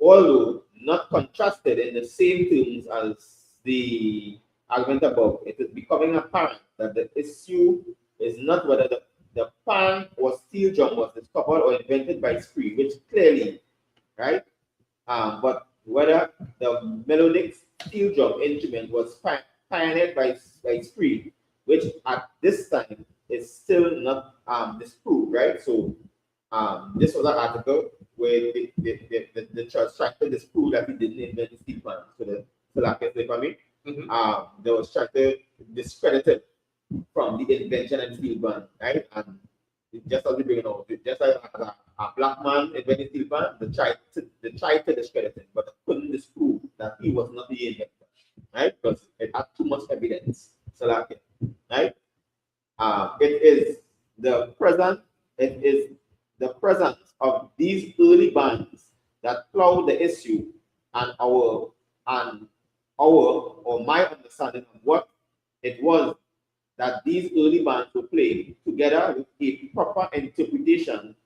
although not contrasted in the same terms as the argument above, it is becoming apparent that the issue is not whether the pan or steel drum was discovered or invented by Spree, which clearly, right? But whether the melodic steel drum instrument was pioneered by Spree, which at this time is still not disproved, right? So this was an article where the church tried to disprove that he didn't invent the steel pan. So the like if I mean, they was trying to discredit it from the invention of the steel pan, right? And just as we bring it out, just as a black man invented steel pan, they tried to discredit him, but they couldn't disprove that he was not the inventor, right? Because it had too much evidence. So like, right? It is the presence of these early bands that plow the issue and or my understanding of what it was that these early bands were playing, together with a proper interpretation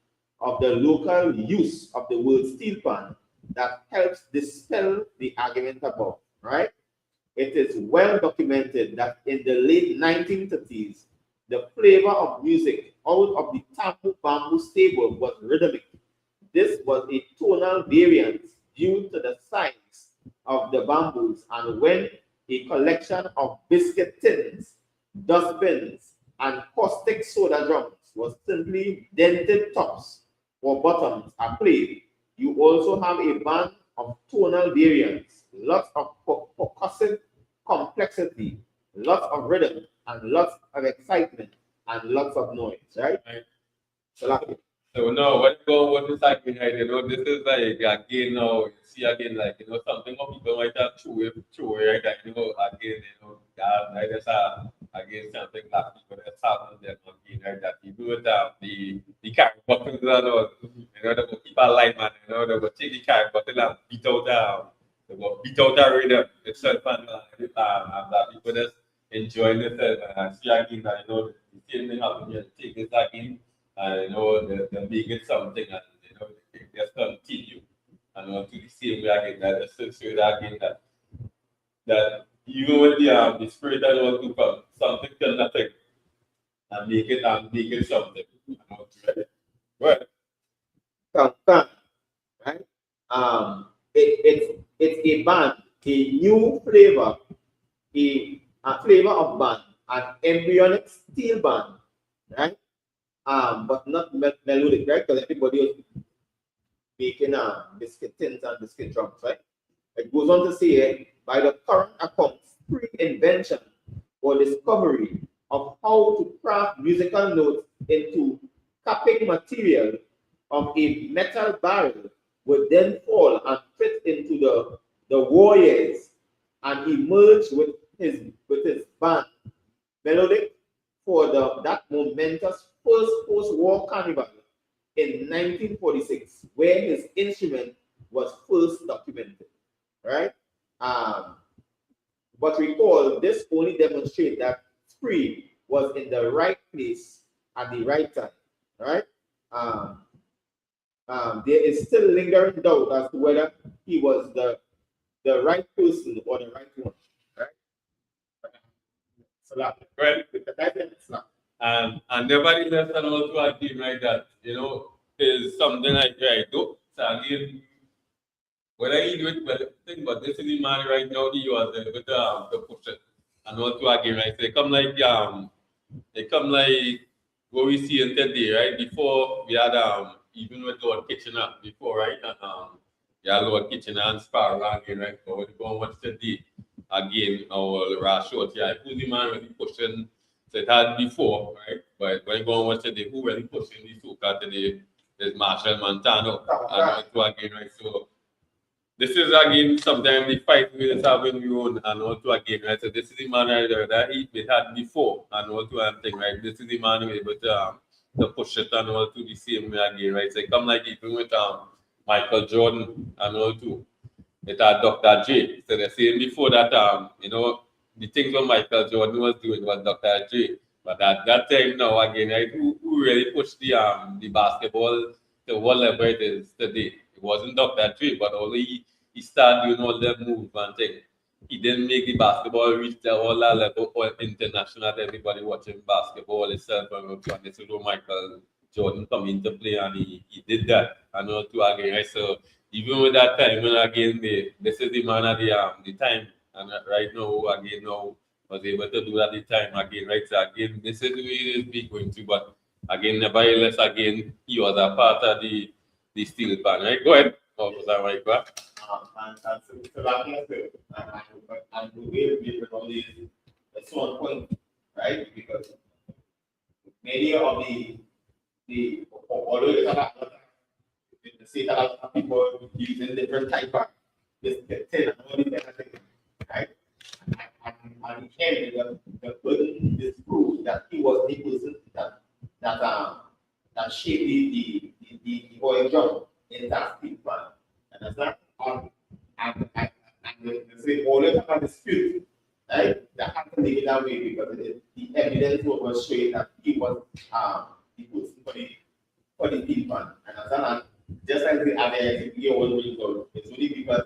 of the local use of the word steel pan, that helps dispel the argument above, right? It is well documented that in the late 1930s, the flavor of music out of the Tambu bamboo stable was rhythmic. This was a tonal variance due to the size of the bamboos, and when a collection of biscuit tins, dustbins, and caustic soda drums was simply dented tops or bottoms are played, you also have a band of tonal variants, lots of percussive complexity, lots of rhythm, and lots of excitement, and lots of noise, right? So, like, So no, what go what is like behind, this is like again now you see again like something what people might have true right that again I just again something that people that's happening there again right that people with the carrot buttons and all they will keep a line man they will take the carrot button and beat out they will beat out the rhythm itself and that people just enjoying it and I see again that the same thing happen here take this again. And they're making something, and they just continue, and to the same way again. That associate again that even with the spirit that want to come, something can nothing and make it something. Right. right? It's a band, a new flavor, a flavor of band, an embryonic steel band, right? But not melodic, right? Because everybody is making biscuit tins and biscuit drums, right? It goes on to say, by the current accounts, pre-invention or discovery of how to craft musical notes into capping material of a metal barrel would then fall and fit into the warriors and emerge with his band melodic for that momentous first post-war carnival in 1946, where his instrument was first documented, right? But recall, this only demonstrates that Spree was in the right place at the right time, right? There is still lingering doubt as to whether he was the right person or the right one, right? So that, And nevertheless, and also agree right that is something like right though. So again, whether you do it, but think but this is the man right now the you are with the push it. And also again, right? They come like what we see in today, right? Before we had even with Lord Kitchener before, right? And yeah, Lord Kitchener and Sparrow again, right? But we go and watch today again, our Rashot, yeah, who's the man really pushing so it had before, right? But when you go and watch today, who really pushing the soca today is Marshall Montano. And also again, right? So this is again sometimes the fight we just have when we own and also again, right? So this is the man right there that he had before and also one thing, right? This is the man who able to push it and all to the same way again, right? So it come like even with Michael Jordan and all too. It had Dr. J. So the same before that the things what Michael Jordan was doing was Dr. J. But at that time now again, right, who really pushed the basketball to what level it is today? It wasn't Dr. Dre, but only he started doing all them moves and things. He didn't make the basketball reach the all that level or international that everybody watching basketball itself and this is where Michael Jordan come into play and he did that. And all too again, right? So even with that time, when again this is the man at the time and right now again now was able to do that the time again, right? So again, this is the way it is be going to, but again, nevertheless, again, he was a part of the steel pan, right? Go ahead. Oh, was that right, bro? And so that is good. And the way we make all these at one point, right? Because many of the although it's a lot the state a lot of people using different type of this ten and all these kind of things, right? And the end, the person disproved that he was the person that shaped the oil drum in that steel plant. And that's not and they always have a dispute, right? That had to leave it that way because the evidence was showing that he was the person for the steel plant. And that's not just like the other you always result. It's only because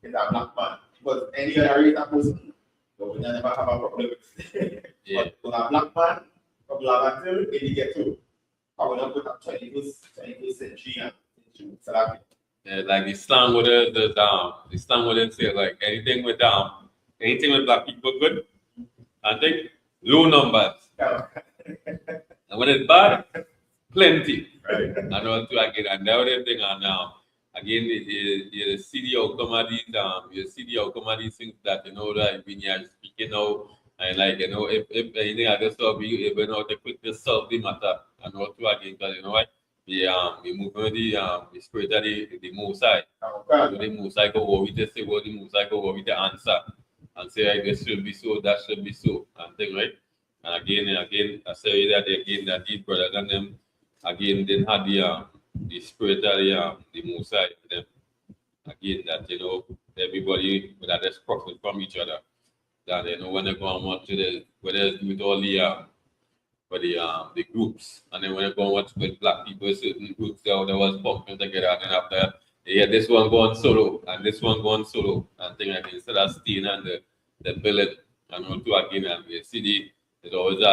it's a black man. Because any other race person, so we never have a problem with Yeah. But a black man from Lavatil, they get to. I will not put up 21st century into South Africa. Yeah, like the slang with the slang with it say like anything with black people good. I think low numbers. And when it's bad, plenty. Right. And all too again, and the other thing and again you see the outcome of these you see the outcome of these things that that when you're speaking now and like if anything like this stuff you able now to quickly solve the matter and all too again because what we move on the spirit of the Mosai. So the Mosai go over to say what the Mosai go over to answer and say like this should be so, that should be so and thing, right? And again I say that again that these brothers and them again then had the spirit of the Mosai in them. Again that everybody that is profit from each other. That when they go and watch the whether it's with all for the groups and then when they go and watch with black people certain groups there was pumping together and then after this one going solo and this one going solo and thing like instead of staying and the billet and all two again and we see there's always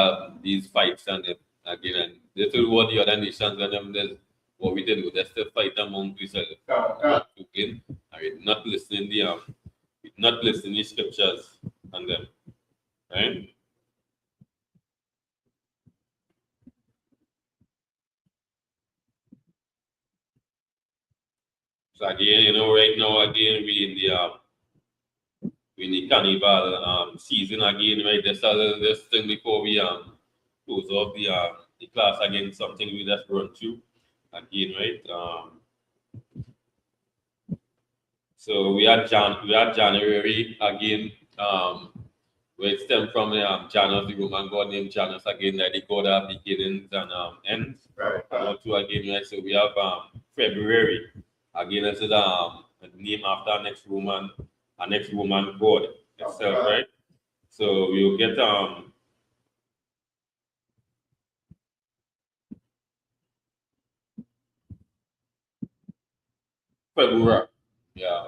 these fights and again and this is what the other nations and them there's what we did with that's the fight among ourselves. Again, I mean, not listening not listening the scriptures and them. Right? So again, right now again we in the carnival season again, right? This thing before we close off the class again, something we just run through again, right? So we had January again, where it stemmed from Janus, the Roman god named Janus again, that the god of beginnings and ends. Right. Two again, right? So we have February. Again, this is a name after our next Roman god itself, right? So we'll get February. Yeah.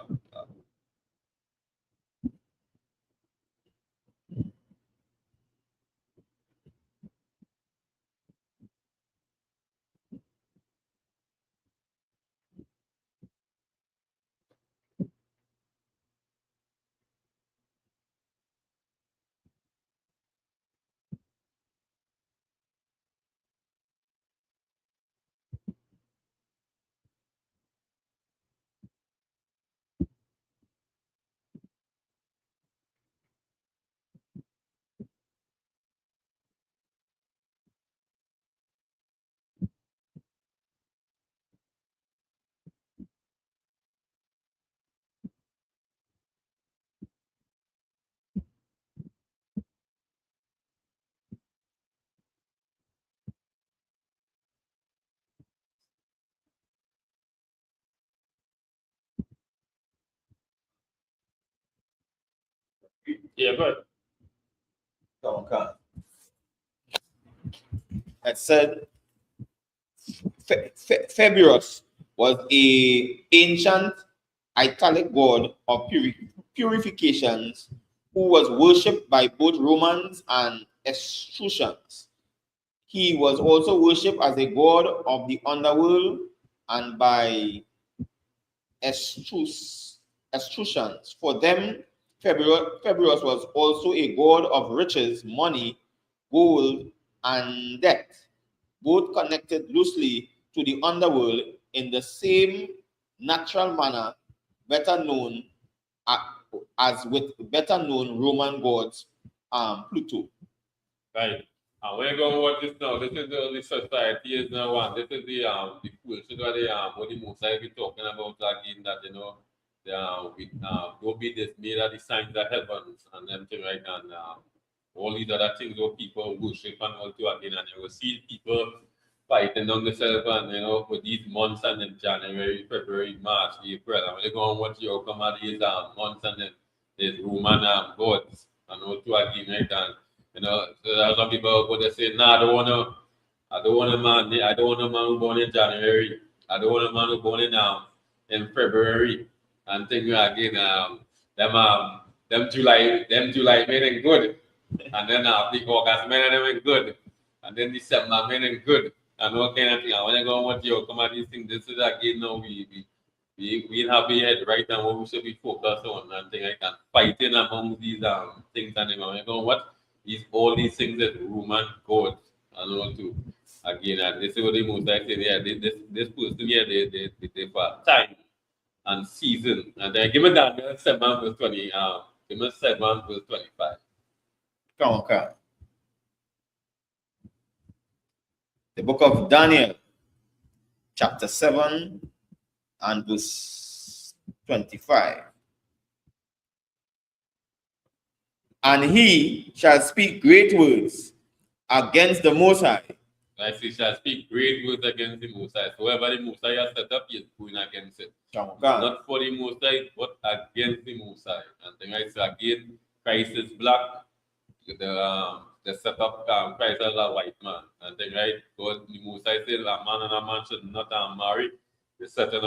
Yeah, but Okay. It said February was a ancient Italic god of purifications who was worshipped by both Romans and Etruscans. He was also worshipped as a god of the underworld and by Etruscans. For them, February was also a god of riches, money, gold, and death, both connected loosely to the underworld in the same natural manner, better known as with better known Roman gods, Pluto. Right. And we're going to watch this now. This is the only society is now one. This is the cool shit what the Musa be talking about again that don't be dismayed at the signs of heavens and them thing right and all these other things where people worship and all to again and you will see people fighting on themselves and for these months and then January, February, March, April and when they go and watch the outcome of these months and then there's Roman gods and all to again right and so there are some people who they say, nah, I don't want a man who born in January. I don't want a man who born in February. And things again, them July men ain't good. And then the August men ain't good. And then December men ain't good. And all kind of thing. And when I go and watch you come at these things, this is again now we have a head right now what we should be focused on and things like that. Fighting among these things and when I go and watch all these things that Roman gods and all too. Again, and this is what the most I say, yeah, this person here, they for time and season. And then give me Daniel 7 verse 20, give me 7 verse 25. Come on. The book of Daniel, chapter 7 and verse 25. And he shall speak great words against the Most High. Like he shall speak great words against the Most High. So whoever the Most High has set up, he is going against it. Not for the Most High, but against the Most High. And then I say again, Christ is black. The setup Christ as a white man. And then right, God, the Most High said a man and a man should not marry. You're setting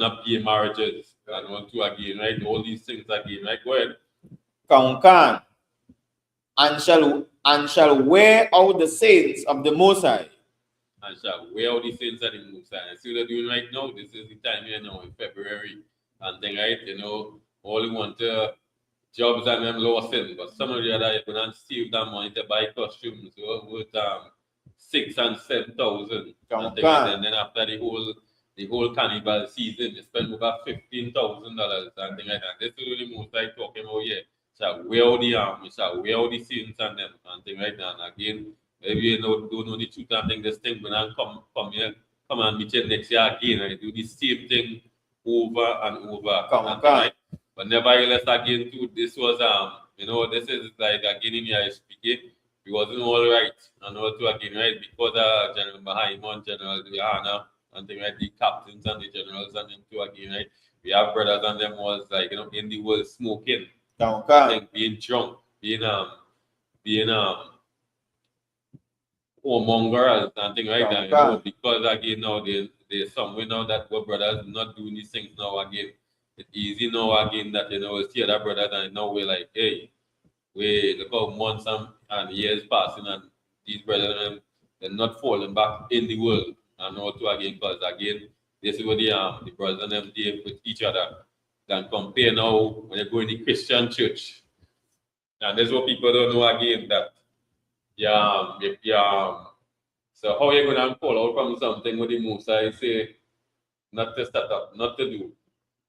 up gay marriages and want to again, right? All these things again, right? Go ahead. Count and shall wear out the saints of the Most High. And shall wear out the saints of the Most High. And see what they're doing right now. This is the time here now in February. And then right, all you want jobs and them losing, but some of the other you can save that money to buy costumes worth 6,000 and 7,000. And then after the whole carnival season, you spend over $15,000 and things like that. This is really most like talking about here. Shall wear all the shall wear all the saints and them and things like that. And again, maybe you don't know the truth and think this thing when I come here, come and meet you next year again, right? Do the same thing over and over. Right? But nevertheless, again, too, this was this is like again in here speaking. It wasn't all right, and also again, right, because General Mahimon, General Diana, and things like the captains and the generals and them too again, right? We have brothers and them was like in the world smoking, being drunk, being whoremongers and things like that. Because again now there's somewhere now that what brothers not doing these things now again. It's easy now again that see other brothers and now we're like, hey, we look how months and years passing and these brothers they're not falling back in the world and also again because again this is what the brothers and them deal with each other than compare now when you go in the Christian church. And that's what people don't know again that so how you gonna fall out from something with the Musa say not to set up, not to do.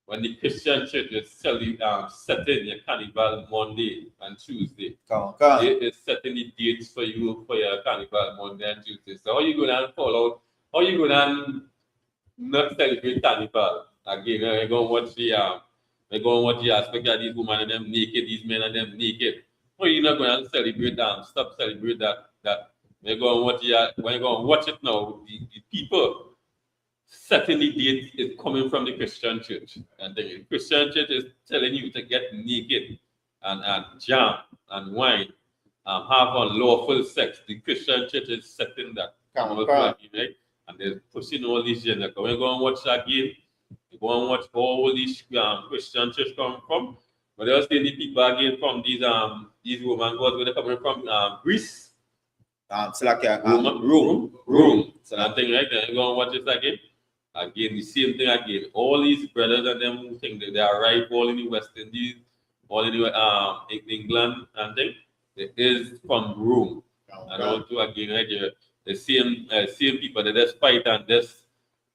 When the Christian church is setting your carnival Monday and Tuesday, it is setting the dates for you for your carnival Monday and Tuesday. So how you gonna fall out? How you gonna not celebrate carnival again? We're gonna watch the aspect of these women and them naked, these men and them naked. How you not gonna celebrate them? Stop celebrate that. We're gonna watch it now. The people. Certainly date is coming from the Christian church. And the Christian church is telling you to get naked and jam and wine have unlawful sex. The Christian church is setting that. Come on, Right? And they're pushing all these gender. When you go and watch that game, you go and watch all these Christian church come from. But they also the people again from these Roman gods when they're coming from Greece. So like Rome. So that thing right there. You go and watch this again. Again, the same thing again. All these brothers and them who think that they arrive all in the West Indies, all in the, England and thing. It is from Rome. And also again, right here, the same people that just fight and just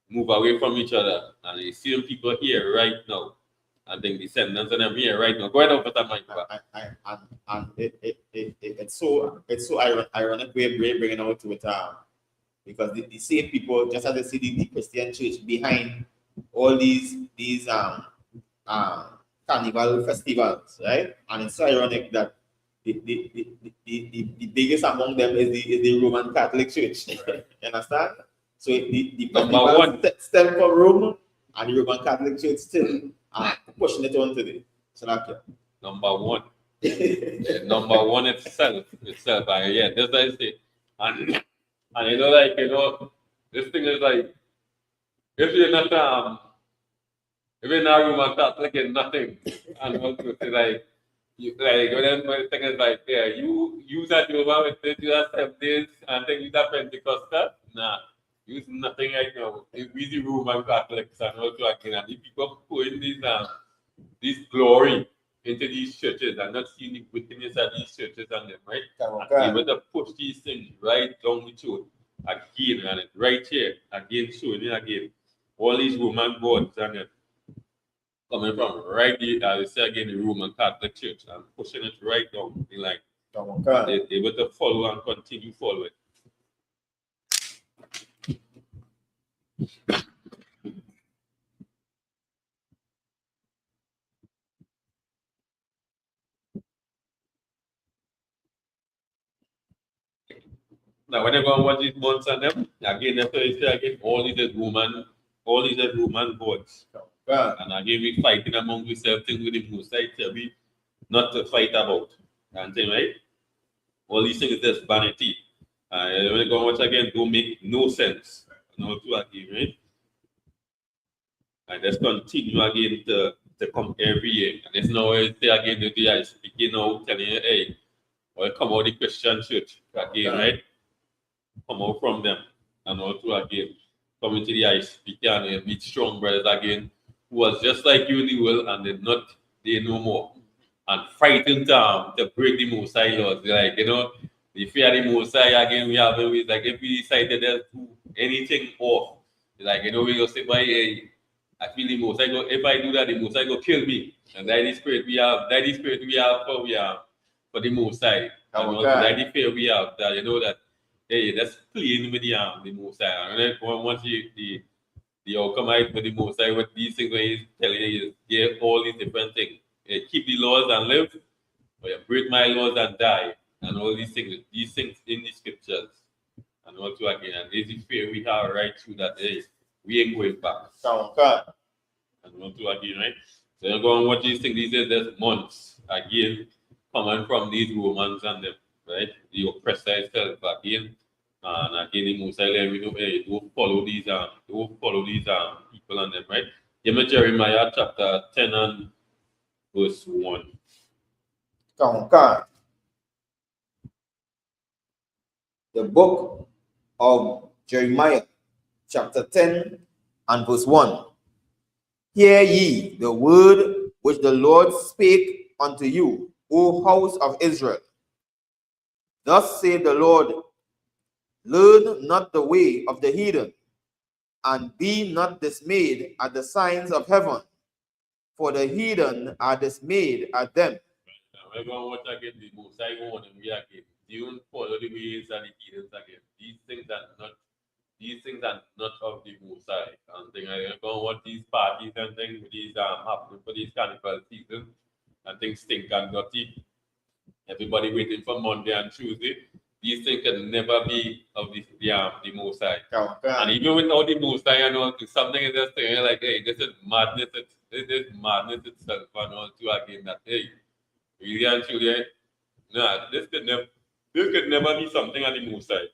move away from each other. And the same people here right now. I think descendants of them here right now. Go ahead over that mic. And it's so ironic way bringing out with because the same people, just as they see the Christian church behind all these carnival festivals, right? And it's so ironic that the biggest among them is the Roman Catholic Church. You understand? So the festival stem from Rome, and the Roman Catholic Church still pushing it on today. So like number one. Number one itself. Yeah, that's what I say. And you know, like, you know, this thing is like, if you're not Roman Catholic, it's nothing. And also it's like, when the thing is like, yeah, you use that Jehovah Witness, you have 7 days, and then you have Pentecostal. Nah, use nothing right now. We the Roman Catholics and also again, and the people putting this glory into these churches and not seeing the wickedness of these churches and them, right? And able to push these things right down the throat again, and it's right here, again, showing it again. All these Roman gods and them coming from right there, I say again, the Roman Catholic Church and pushing it right down. They like they're able to follow and continue following. Now, when you go and watch these months and them, again, after you say again, all these are Roman gods. And again, we fighting among ourselves, things with the most side, we not to fight about. And thing, right? All these things is just vanity. And when you go and watch again, don't make no sense. No to again, right? And just continue again to come every year. And it's now say again, the I speaking now, telling you, hey, well, come out the Christian church again, right? Come out from them and also again coming to the Isupk and meet strong brothers again who was just like you in the world and did not they no more and fighting to break the Most High laws. Like, you know, the fear the Most High again we have always like if we decided to do anything off, like, you know, we go say by hey, I feel the Most High go if I do that the Most High go kill me. And that is spirit we have for the Most High. And also that the fear we have that you know that hey, that's playing with the Most High. And then once the outcome out with the Most High, with these things when he's telling you, yeah, all these different things. Keep the laws and live, or you break my laws and die. And all these things in the scriptures. And also again, and this is fear we have right through that day. We ain't going back. And also again, right? So you're going to watch these things, these are just months again coming from these Romans and them. Right, the oppressor itself again, and again the Most High, we know, hey, don't follow these people and them, right? Give me Jeremiah chapter 10 and verse 1. The book of Jeremiah, chapter 10 and verse 1. Hear ye the word which the Lord spake unto you, O house of Israel. Thus saith the Lord, learn not the way of the heathen, and be not dismayed at the signs of heaven, for the heathen are dismayed at them. We're going to watch again the Most High one and we again. Don't follow the ways of the heathens again. These things are not of the Most High. And things like going to watch these parties and things with these happening for these carnival season and things stink and dirty. Everybody waiting for Monday and Tuesday. These things can never be of the Most High. And even without the Most High, you know, something is just saying like, hey, this is madness. This is madness itself. And all to again that, hey, really and truly, nah, this could never. This could never be something on the move side.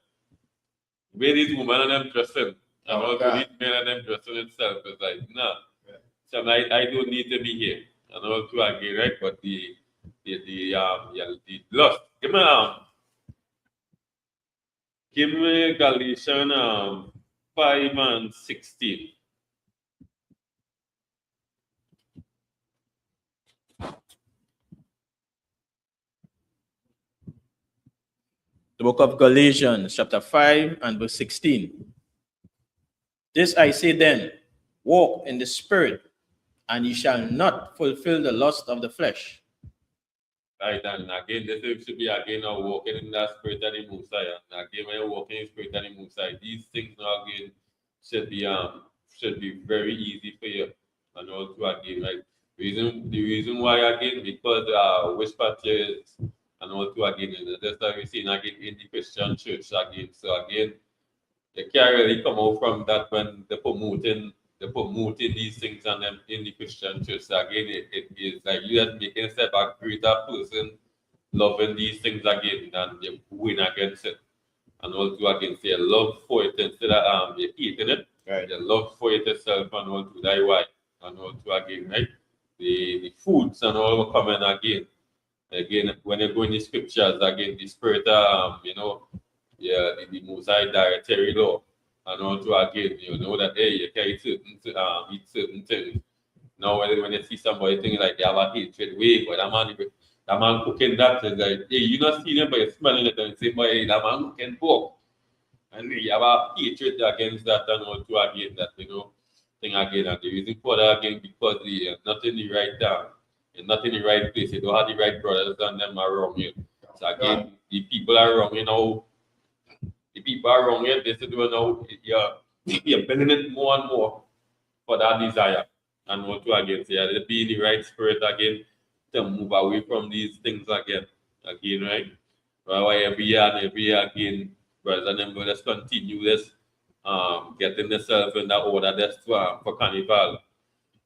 Where these women and them dressing, and also these men and them dressing itself is like, nah. So I don't need to be here. And also again, right? But the lust. Give me Galatians 5 and 16. The book of Galatians, chapter 5 and verse 16. This I say then, walk in the spirit, and ye shall not fulfill the lust of the flesh. Right, and again, this should be again now walking in that spirit and the Messiah. And again, when you're walking in spirit and the Messiah, these things now again should be very easy for you. And also again, right? The reason why again, because whisper tears and also again, that's what we're seeing again in the Christian church again. So again, you can't really come out from that when they're promoting these things and them in the Christian church. So again, it is like you are making yourself a greater person loving these things again than you going against it. And also again, say love for it instead of you hating it. Right. You love for it yourself and also that why. And also again, right? The foods and all will come in again. Again, when you go in the scriptures, again, the spirit, the Mosaic dietary law. And also again, you know that hey, you can eat certain things. Now when you see somebody thinking like they have a hatred way, but that man cooking that is like, hey, you not seeing it, but you're smelling it and say, boy, hey, that man cooking pork. And you have a hatred against that and also again that thing again. And the reason for that again because you're not in the right you're not in the right place, you don't have the right brothers and them around you. So again, the people are wrong, the people are wrong here. This is now you're building it more and more for that desire. And what to again say, to be in the right spirit again to move away from these things again. Again, right? Why every year again, brothers and them let's continue this getting themselves in that order that's for carnival.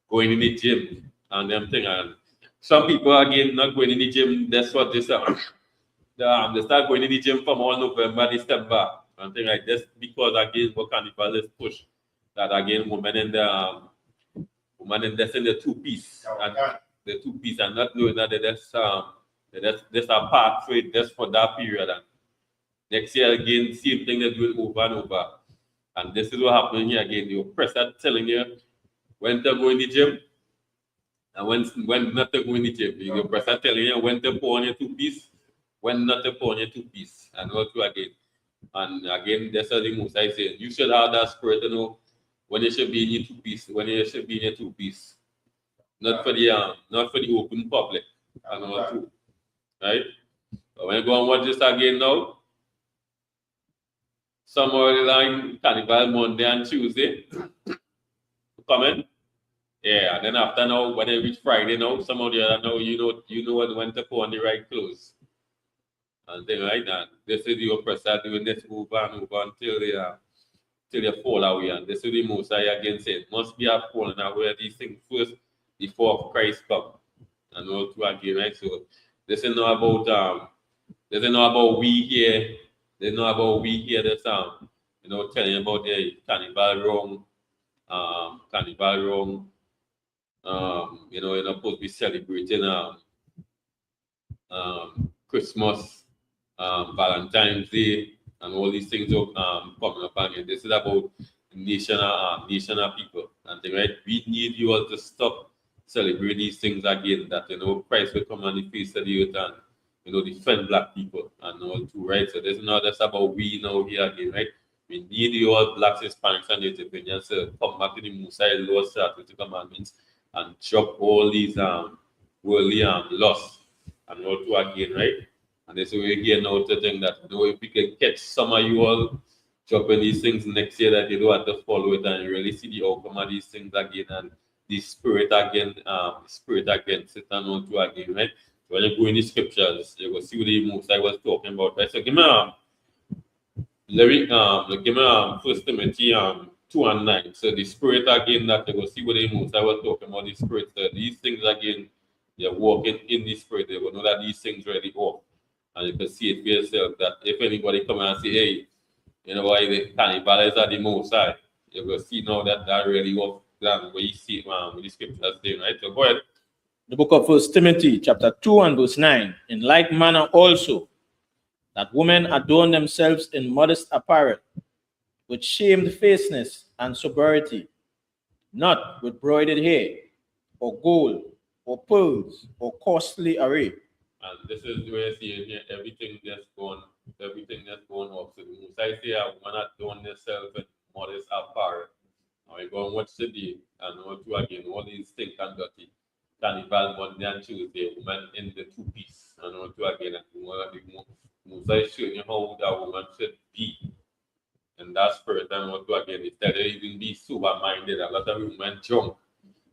Going in the gym and them thing and some people again not going in the gym, that's what this they start going in the gym from all November, December, and things like this because again what carnival is push that again women in the two-piece and the two-piece and not knowing that that's a part for it just for that period and next year again same thing they're doing over and over and this is what happening here again. The oppressor telling you when to go in the gym and when not to go in the gym. The oppressor telling you when to pour on your two-piece, when not to pour on your two-piece and what to again. And again, that's what the most I say. You should have that spirit, when you should be in your two-piece, when you should be in your two-piece. Not for the open public. And all too. Right? But when you go and watch this again now, somewhere line Carnival Monday and Tuesday. Coming. Yeah, and then after now, when they reach Friday now, some of the other now you know when to put on the right clothes. And things like that. This is the oppressor doing this move until they fall away. And this is the most I again say it must be a falling away these things first before Christ come. And all to again, right? So this is not about we here. This is not about we here that's telling you about the carnival wrong. You're not supposed to be celebrating Christmas, Valentine's Day, and all these things are coming up again. This is about nation of people. And right, we need you all to stop celebrating these things again. That Christ will come on the face of the earth and defend black people and all too, right? So this is not just about we now here again, right? We need you all blacks, Hispanics, and Native Indians to come back to the Mosaic law, statutes, commandments, and drop all these worldly lusts and all too again, right? And this is where we get now to think that if we can catch some of you all dropping these things next year that you don't have to follow it and really see the outcome of these things again and the spirit against it and all too again, right? So when you go in the scriptures, you will see what the most I was talking about, right? So give me First Timothy 2 and 9. So the spirit again that you will see what the most I was talking about, the spirit, these things again, you're walking in the spirit, they will know that these things really off. And you can see it for yourself that if anybody come and say, hey, you know why the cannibals are the most high, you're going to see now that really was done where you see it, man, with the scriptures saying, right? So go ahead. The book of 1 Timothy, chapter 2 and verse 9. In like manner also, that women adorn themselves in modest apparel, with shamefacedness and sobriety, not with broidered hair, or gold, or pearls, or costly array. And this is where you see here everything that's going off. So the most I say, I want to adorn themselves in modest apparel. And we go and watch the day and what to again, all these things and dirty. Carnival Monday and Tuesday, woman in the two-piece. And what to again, and the most I show you how that woman should be. And that's spirit and what to again, instead of even be sober-minded, a lot of women drunk.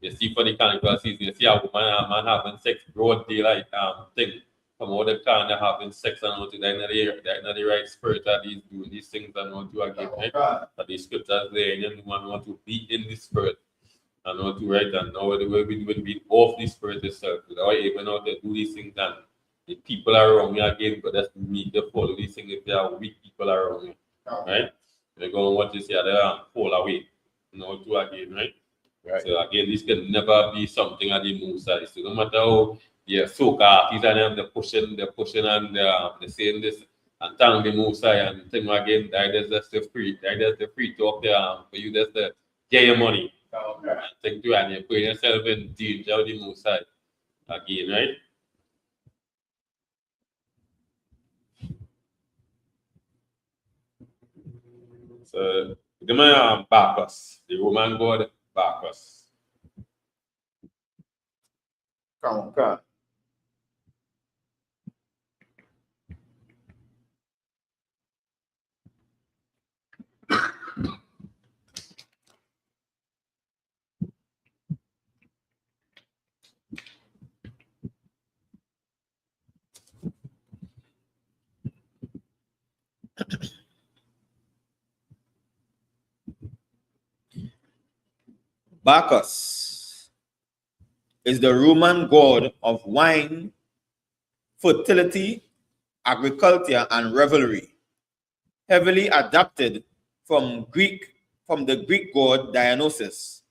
You see for the carnival season, you see a woman and a man having sex broad daylight thing. From all the time they're having sex and what to they're not the right spirit that he's doing these things and what to again, right? But the scriptures there, and the woman want to be in the spirit. And what to write and now the way we be off the spirit itself. Without even out there do these things and the people around me again, but that's me to follow these things if there are weak people around me. Right? They're going to watch this here there and fall away. You know to again, right? Right. So again, this can never be something at the moon side. So no matter how soca artists and them they're pushing and they're saying this and thank the moon side and thing again, that is just the free talk there for you just to get your money. And think to and you put yourself in danger of the moon side again, right? So the man Bacchus, the Roman god Bacchus. Come on. Bacchus is the Roman god of wine, fertility, agriculture, and revelry, heavily adapted from the Greek god Dionysus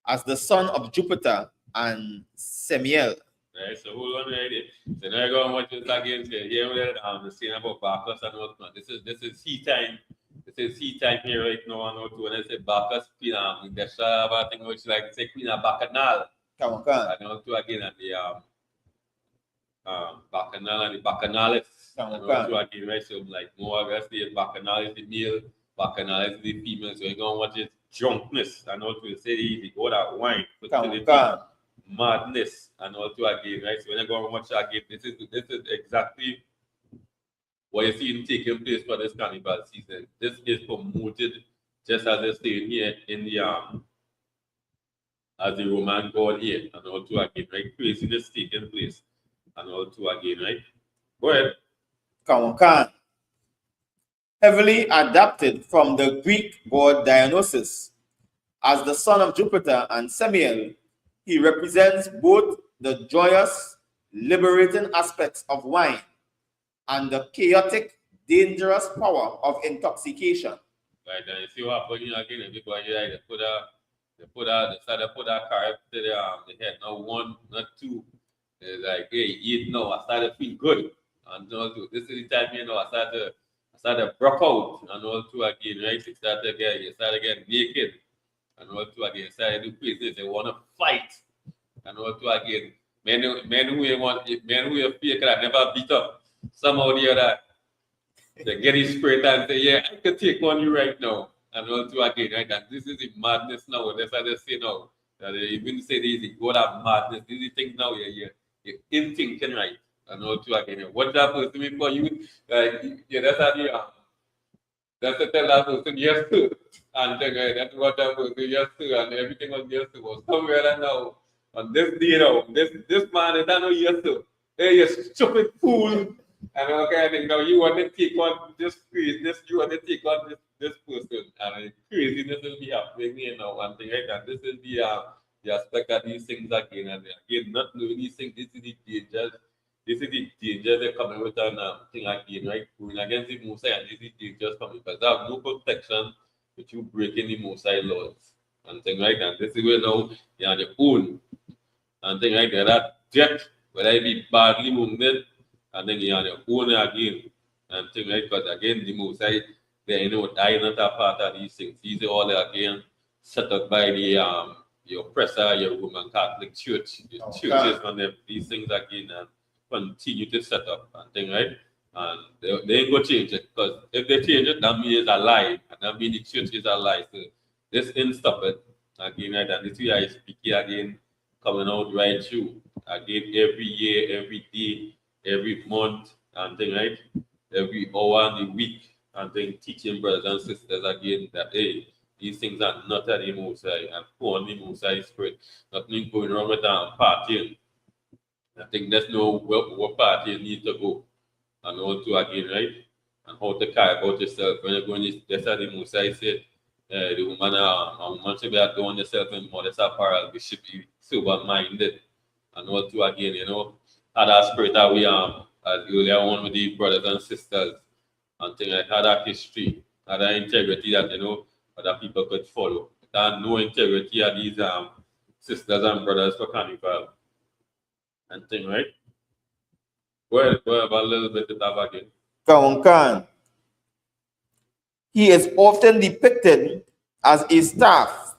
as the son of Jupiter and Semiel. Right, so hold on right there. So now I go and watch this again. So here we are the scene about Bacchus and whatnot. This is heat time. This is heat time here right now and what when I say Bacchus Queen there's a thing which like say Queen of Bacchanal. Come on. And also again and the Bacchanal and the Bacchanales. And also again, right? So like more or less the Bacchanal is the male, Bacchanal is the female. So you're gonna watch it drunkenness and also say the god of wine, fertility, madness, and also again, right? So when you go and watch again, this is exactly what you see taking place for this carnival season. This is promoted just as they say here in the as the Roman god here, and also again, right? Craziness taking place, and also again, right? Go ahead. Come on. Heavily adapted from the Greek god Dionysus as the son of Jupiter and Semiel, he represents both the joyous, liberating aspects of wine and the chaotic, dangerous power of intoxication. Right, and you see what happened here again, everybody like they start to put a carrot to the head. Not one, not two. It's like, hey, eat now. I started to feel good. And also, this is the time, I started to broke out. And also again, right? You start to get naked. And also again, started to do crazy. They want to fight. And also again, men who are fake that never beat up. Somehow or the other, they get his spirit and say, yeah, I can take on you right now. And also again, right? And this is the madness now. That's what they say now. That they even say this is the God of madness. This is the thing now you're in thinking, right? And also again, what that person mean for you? Like, yeah, that's how you are. That's to tell that person yes to. And then that's what that person yes to. And everything was yes to. Was somewhere right now. On this day now, this man is not no yes to. Hey, you stupid fool. And all kind of thing. Now you want to take on this craziness, you want to take on this person. And craziness will be happening here now. One thing like that. This is the aspect of these things again. And again, not knowing these things, this is the this is the danger they coming with an thing again, right? Going against the Musai, and this is the dangers coming because they have no protection with you breaking the Musai laws and thing like that. This is where now you're on your own and thing like that. That death, whether it be badly wounded, and then you're on your own again and thing like because again the Musai, they I not a part of these things. These are all again set up by the your oppressor, your Roman Catholic Church, the churches and them, these things again and continue to set up and thing, right? And they ain't gonna change it because if they change it, that means it's a lie, and that means the church is a lie. So this ain't stop it again, right? And this is I speak here again, coming out right through again every year, every day, every month, and thing, right? Every hour in the week, and then teaching brothers and sisters again that hey, these things are not at the Mosai and poor the Mosai spirit. Nothing going wrong with partying. I think there's no what party you need to go and all to again, right? And how to care about yourself when you're going to that's how the Mosai said the woman a woman should be doing yourself in modest apparel, we should be sober minded and all to again, had that spirit that we as earlier on with the brothers and sisters and things like had that history, had that integrity that other people could follow. That no integrity of these sisters and brothers for carnival and thing, right? Go about a little bit of that again. Kaunkan. He is often depicted as a staff,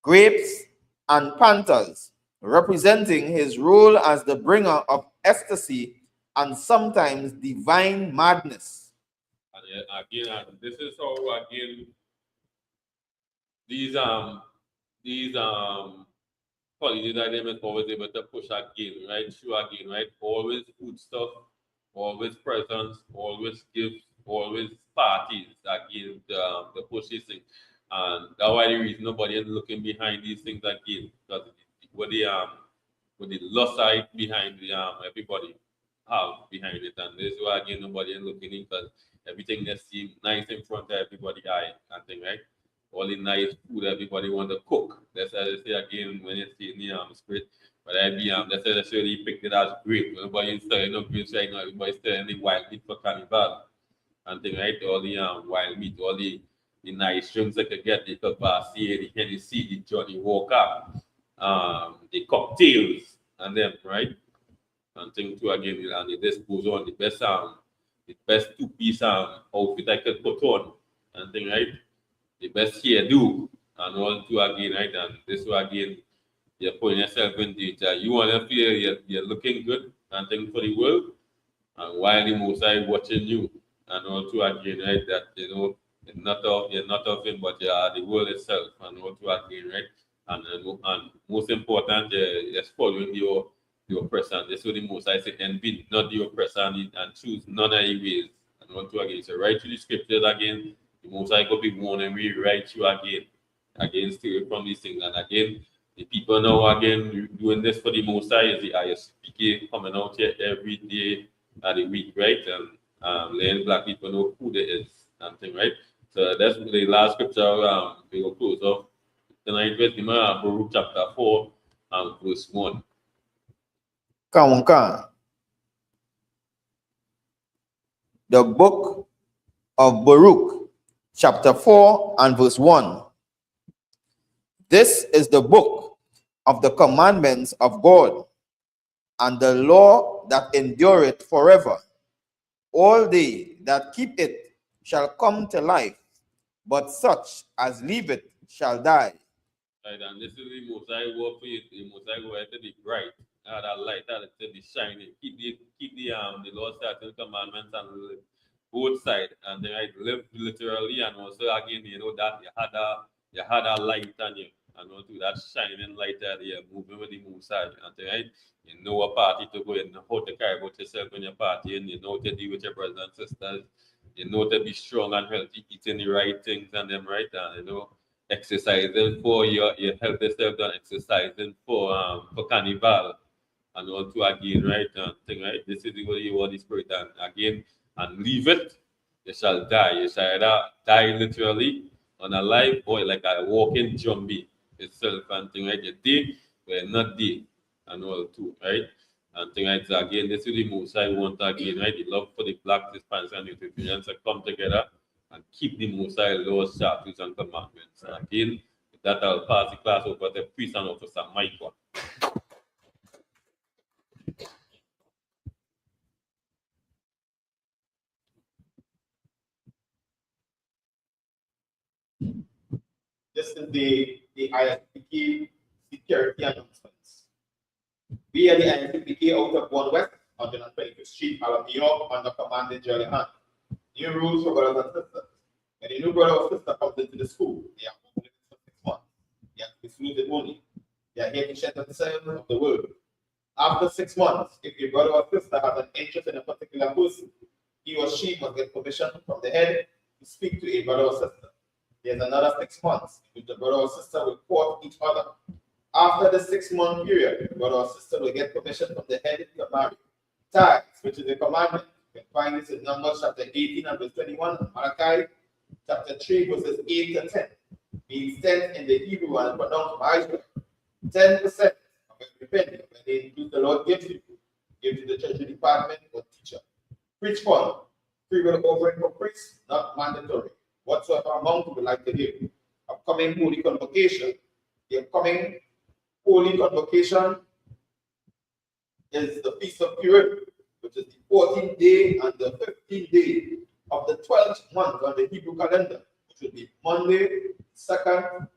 grapes, and panthers, representing his role as the bringer of ecstasy and sometimes divine madness. And again, this is how again these holidays that they must always able to push again, right? Through again, right? Always food stuff, always presents, always gifts, always parties again the push these things. And that's why the reason nobody is looking behind these things again. Because what the lost side behind the everybody have behind it. And this is why again nobody is looking in because everything that seems nice in front of everybody eye and thing, right? All the nice food everybody want to cook. That's why they say again when you see in the spirit. But I be that's why they say they picked it as grape. Nobody is selling no grapes right now, everybody's selling the wild meat for carnival and thing, right? All the wild meat, all the nice drinks they could get, the Kabasi, the Hennessy, the Johnny Walker, the cocktails and them, right? And thing too again, and this goes on, the best two-piece outfit I could put on and thing, right? The best hairdo and all too again, right? And this way again, you're putting yourself in danger. You want to feel you're looking good and thing for the world, and while the Mosai watching you and all too again, right? That you're not of him, but you are the world itself and all too again, right? And most important, you're following the oppressor. This is the Mosai say envy, not the oppressor, and choose none of the ways and all too again. So right to the scriptures again. The Mosai could be warning we right you again against from these things. And again, the people now again doing this for the Mosai is the Isupk coming out here every day of the week, right? And letting black people know who they is and thing, right? So that's the last scripture we will close off tonight with Baruch chapter 4 and verse 1. Kaunkan. The book of Baruch, chapter 4 and verse 1. This is the book of the commandments of God and the law that endureth forever. All they that keep it shall come to life, but such as leave it shall die. Right, and this is the Mosai work for you. The Mosai work to be bright, that light, that to be shining. Keep the Lord's certain commandments and both sides, and then right, live literally, and also again, that you had a light on you, and also that shining light that you're moving with the Mosai, and then right, you know a party to go, you know how to care about yourself when you're partying, you know how to deal with your brothers and sisters, you know to be strong and healthy, eating the right things and them right, and exercising for your health yourself and exercising for carnival and also again right and thing right. This is what you want the spirit and again and leave it, you shall die. You shall either die literally on a life or like a walking zombie itself and thing right. You day, but not day and all too, right? and things like that. Again, this is the Most High want again, right? The love for the black, Hispanics, and Native Americans to come together and keep the Most High laws, statutes, and commandments. And again, with that I'll pass the class over to Priest and Officer Michael. This is the ISPK security announcements. We are the ISPK out of 1 West, 125th Street, Harlem, New York, under command in Jerry Hunt. New rules for brothers and sisters. When a new brother or sister comes into the school, they are only for 6 months. They have to be excluded only. They are here to share the sign of the word. After 6 months, if your brother or sister has an interest in a particular person, he or she must get permission from the head to speak to a brother or sister. There's another 6 months in which the brother or sister will court each other. After the 6-month period, the brother or sister will get permission from the head to marry. Tithes, which is a commandment. You can find this in Numbers chapter 18 and verse 21, and Malachi chapter 3 verses 8 to 10. Being sent in the Hebrew and pronounced by Israel. 10% of every penny when they include the Lord gives you. Give to the treasury department or teacher. Preach fund. Free will offering for priests, not mandatory. Whatsoever amount you would like to give. Upcoming holy convocation. The upcoming holy convocation is the Feast of Purim, which is the 14th day and the 15th day of the 12th month on the Hebrew calendar, which will be Monday, 2nd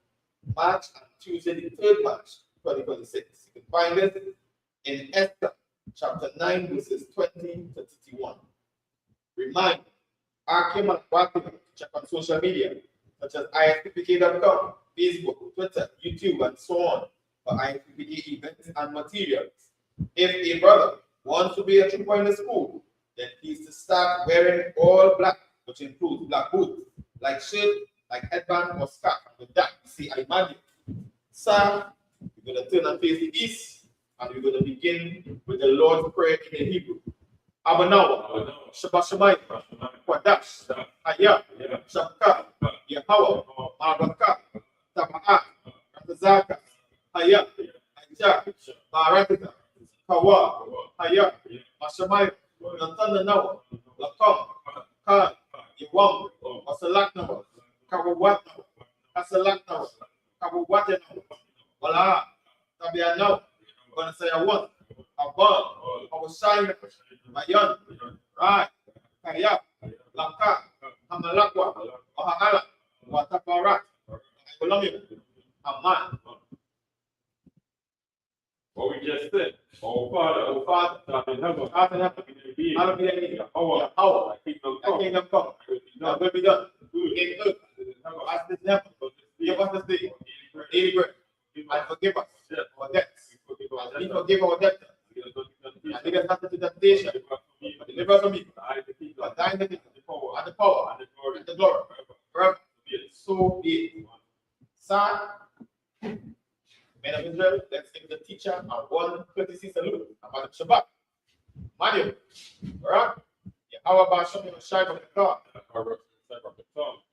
March, and Tuesday, the 3rd March, 2026. You can find it in Esther, chapter 9, verses 20 to 31. Remind, Akim and Wakim, check on social media, such as ISPK.com, Facebook, Twitter, YouTube, and so on, for ISPK events and materials. If a brother wants to be a trooper in the school, then he's to start wearing all black, which includes black boots, like shirt, like headband or scarf. With that, you see, I imagine. Sir, we're going to turn and face the east, and we're going to begin with the Lord's Prayer in the Hebrew. Abanawa, Shabbat Shemayim, Kwadash, Hayah, Shabka, Yahweh, Maraka, Tama'at, Ratazaka, Hayah, Ajak, Marakita, Kawa, Hayah, Mashamayim, Natanawa, Lakam, Khan, Yawam, Wasalaknawa, Kawawatnawa, Kasalaknawa, Kawawatnawa, Wala, Tabianawa, going to say I want. Abon, Awashayna, Mayan, Rai, Kaya, Laka, Hamalakwa, Wahala, Wataparat, Colombia, Aman. What we just said, oh Father, that in heaven, hallowed be thy name. Thy kingdom come, thy will be done, in earth, as it is in heaven. Give us this day daily bread, and forgive us our debts, as we forgive our debtors. And lead us not into temptation, but deliver us from evil. For thine is the kingdom, and the power, and the glory, forever. So be it. Son, men of Israel, let's give the teacher a 1 courtesy salute about the Shabbat. Manuel, alright? How about showing a shy of the car?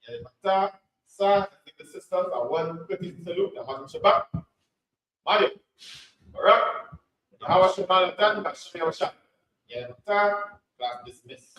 Yeah, sir, give the sisters a 1 courtesy salute about the Shabbat. Manuel, alright? How was your Valentine? But show me our shot. Yeah, class dismissed.